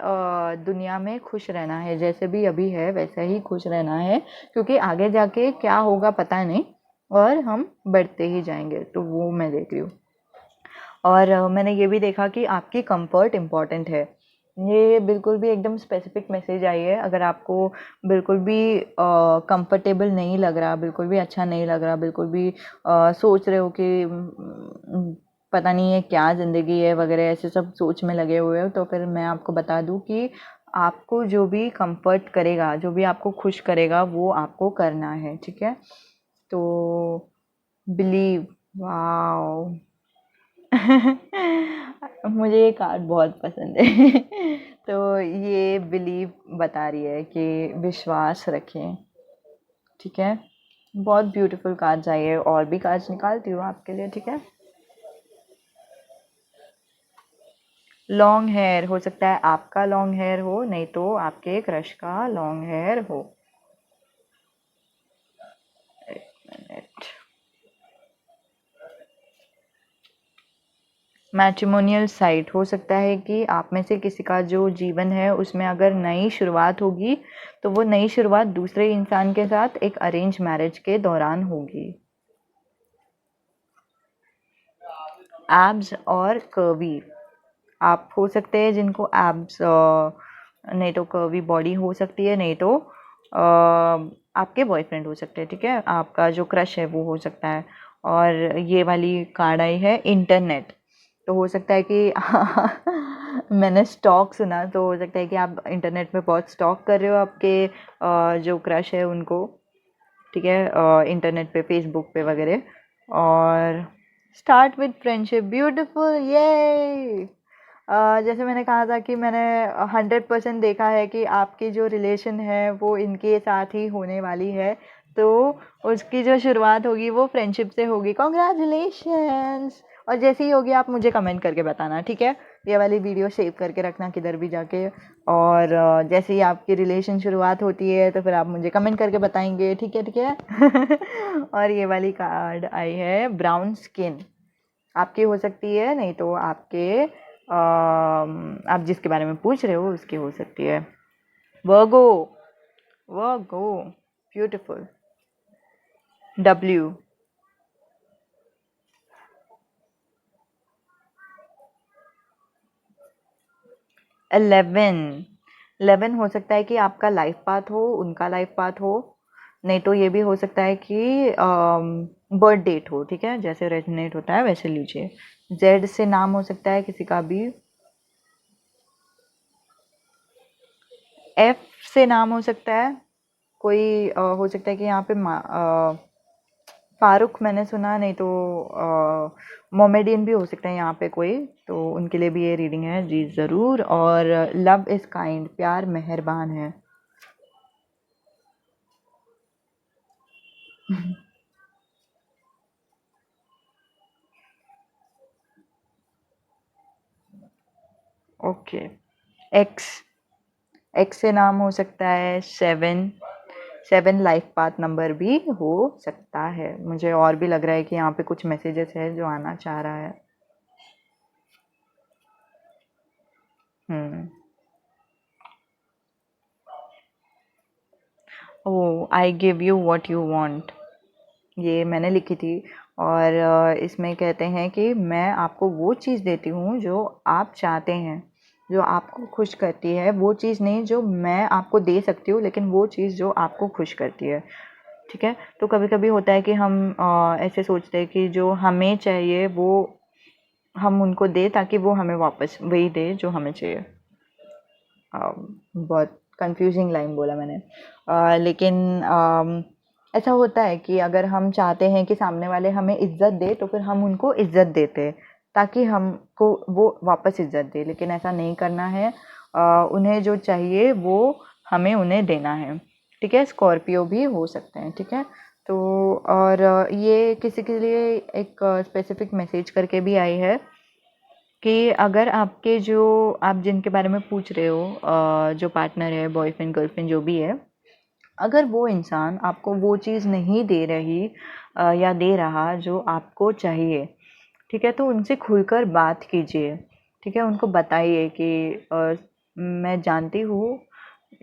दुनिया में खुश रहना है, जैसे भी अभी है वैसे ही खुश रहना है, क्योंकि आगे जाके क्या होगा पता नहीं, और हम बढ़ते ही जाएंगे। तो वो मैं देख रही हूँ। और मैंने ये भी देखा कि आपकी कंफर्ट इम्पॉर्टेंट है। ये बिल्कुल भी एकदम स्पेसिफिक मैसेज आई है। अगर आपको बिल्कुल भी कंफर्टेबल नहीं लग रहा, बिल्कुल भी अच्छा नहीं लग रहा, बिल्कुल भी सोच रहे हो कि पता नहीं है क्या ज़िंदगी है वगैरह, ऐसे सब सोच में लगे हुए हो, तो फिर मैं आपको बता दूं कि आपको जो भी कंफर्ट करेगा, जो भी आपको खुश करेगा, वो आपको करना है, ठीक है। तो बिलीव, वाओ मुझे ये कार्ड बहुत पसंद है तो ये बिलीव बता रही है कि विश्वास रखें, ठीक है। बहुत ब्यूटीफुल कार्ड चाहिए, और भी कार्ड्स निकालती हूँ आपके लिए, ठीक है। लॉन्ग हेयर, हो सकता है आपका लॉन्ग हेयर हो, नहीं तो आपके क्रश का लॉन्ग हेयर हो। एक मिनट। मैट्रिमोनियल साइट, हो सकता है कि आप में से किसी का जो जीवन है उसमें अगर नई शुरुआत होगी, तो वो नई शुरुआत दूसरे इंसान के साथ एक अरेंज मैरिज के दौरान होगी। एब्स और कर्वी, आप हो सकते हैं जिनको एब्स, नहीं तो कर्वी बॉडी हो सकती है, नहीं तो आपके बॉयफ्रेंड हो सकते हैं, ठीक है। आपका जो क्रश है वो हो सकता है। और ये वाली कार्ड आई है इंटरनेट, तो हो सकता है कि मैंने स्टॉक सुना, तो हो सकता है कि आप इंटरनेट में बहुत स्टॉक कर रहे हो आपके जो क्रश है उनको, ठीक है, इंटरनेट पे, फेसबुक पे वगैरह। और स्टार्ट विद फ्रेंडशिप, ब्यूटीफुल, ये जैसे मैंने कहा था कि मैंने 100% देखा है कि आपकी जो रिलेशन है वो इनके साथ ही होने वाली है, तो उसकी जो शुरुआत होगी वो फ्रेंडशिप से होगी। कॉन्ग्रेचुलेशंस। और जैसे ही होगी आप मुझे कमेंट करके बताना, ठीक है। ये वाली वीडियो सेव करके रखना किधर भी जाके, और जैसे ही आपकी रिलेशन शुरुआत होती है तो फिर आप मुझे कमेंट करके बताएंगे, ठीक है, ठीक है। और ये वाली कार्ड आई है ब्राउन स्किन, आपकी हो सकती है, नहीं तो आपके आप जिसके बारे में पूछ रहे हो उसकी हो सकती है। वर्गो, वर्गो, ब्यूटीफुल, डब्ल्यू, 11, 11 हो सकता है कि आपका लाइफ पाथ हो, उनका लाइफ पाथ हो, नहीं तो ये भी हो सकता है कि बर्थ डेट हो, ठीक है। जैसे रेजोनेट होता है वैसे लीजिए। जेड से नाम हो सकता है किसी का भी, एफ से नाम हो सकता है कोई, हो सकता है कि यहाँ पे फारूक मैंने सुना, नहीं तो मोमेडियन भी हो सकता है यहाँ पे कोई, तो उनके लिए भी ये रीडिंग है जी ज़रूर। और लव इज़ काइंड, प्यार मेहरबान है। ओके, एक्स, एक्स से नाम हो सकता है 7, 7 लाइफ पाथ नंबर भी हो सकता है। मुझे और भी लग रहा है कि यहाँ पे कुछ मैसेजेस है जो आना चाह रहा है। Oh, I give you what you want, ये मैंने लिखी थी। और इसमें कहते हैं कि मैं आपको वो चीज़ देती हूँ जो आप चाहते हैं, जो आपको खुश करती है, वो चीज़ नहीं जो मैं आपको दे सकती हूँ, लेकिन वो चीज़ जो आपको खुश करती है। ठीक है, तो कभी कभी होता है कि हम ऐसे सोचते हैं कि जो हमें चाहिए वो हम उनको दे, ताकि वो हमें वापस वही दे जो हमें चाहिए। बहुत कंफ्यूजिंग लाइन बोला मैंने। लेकिन ऐसा होता है कि अगर हम चाहते हैं कि सामने वाले हमें इज्जत दे, तो फिर हम उनको इज्जत देते हैं ताकि हमको वो वापस इज्जत दे, लेकिन ऐसा नहीं करना है। उन्हें जो चाहिए वो हमें उन्हें देना है। ठीक है, स्कॉर्पियो भी हो सकते हैं। ठीक है, तो और ये किसी के लिए एक स्पेसिफिक मैसेज करके भी आई है कि अगर आपके जो आप जिनके बारे में पूछ रहे हो, जो पार्टनर है, बॉयफ्रेंड गर्लफ्रेंड जो भी है, अगर वो इंसान आपको वो चीज़ नहीं दे रही या दे रहा जो आपको चाहिए, ठीक है, तो उनसे खुलकर बात कीजिए। ठीक है, उनको बताइए कि मैं जानती हूँ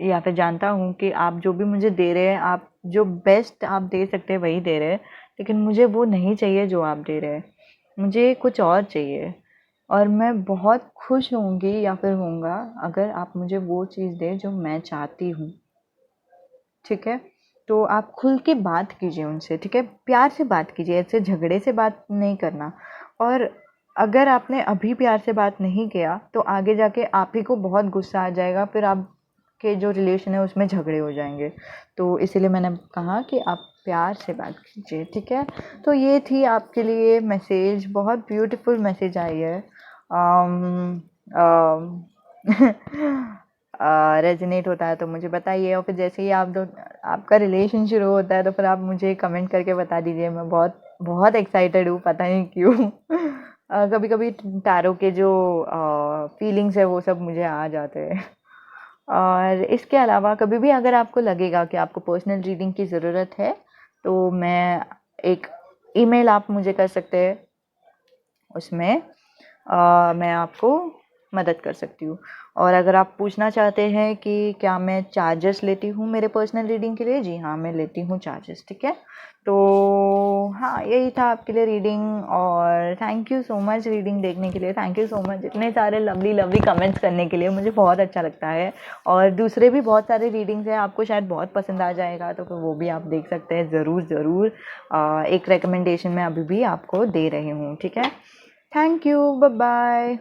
या फिर जानता हूँ कि आप जो भी मुझे दे रहे हैं, आप जो बेस्ट आप दे सकते हैं वही दे रहे हैं, लेकिन मुझे वो नहीं चाहिए जो आप दे रहे हैं, मुझे कुछ और चाहिए। और मैं बहुत खुश होंगी या फिर होऊंगा अगर आप मुझे वो चीज़ दें जो मैं चाहती हूँ। ठीक है, तो आप खुल के बात कीजिए उनसे। ठीक है, प्यार से बात कीजिए, ऐसे झगड़े से बात नहीं करना। और अगर आपने अभी प्यार से बात नहीं किया तो आगे जाके आप ही को बहुत गुस्सा आ जाएगा, फिर आपके जो रिलेशन है उसमें झगड़े हो जाएंगे। तो इसीलिए मैंने कहा कि आप प्यार से बात कीजिए। ठीक है, तो ये थी आपके लिए मैसेज, बहुत ब्यूटीफुल मैसेज आई है। रेजोनेट होता है तो मुझे बताइए, और फिर जैसे ही आपका रिलेशन शुरू होता है तो फिर आप मुझे कमेंट करके बता दीजिए। मैं बहुत बहुत एक्साइटेड हूँ, पता नहीं क्यों। कभी कभी टैरो के जो फीलिंग्स है वो सब मुझे आ जाते हैं। और इसके अलावा कभी भी अगर आपको लगेगा कि आपको पर्सनल रीडिंग की ज़रूरत है, तो मैं एक ईमेल आप मुझे कर सकते हैं, उसमें मैं आपको मदद कर सकती हूँ। और अगर आप पूछना चाहते हैं कि क्या मैं चार्जेस लेती हूँ मेरे पर्सनल रीडिंग के लिए, जी हाँ, मैं लेती हूँ चार्जेस। ठीक है, तो हाँ, यही था आपके लिए रीडिंग। और thank you so much reading देखने के लिए, थैंक यू सो मच इतने सारे लवली लवली कमेंट्स करने के लिए, मुझे बहुत अच्छा लगता है। और दूसरे भी बहुत सारे रीडिंग्स हैं, आपको शायद बहुत पसंद आ जाएगा, तो फिर वो भी आप देख सकते हैं। ज़रूर ज़रूर एक रिकमेंडेशन मैं अभी भी आपको दे रही हूँ। ठीक है, थैंक यू, बाय बाय।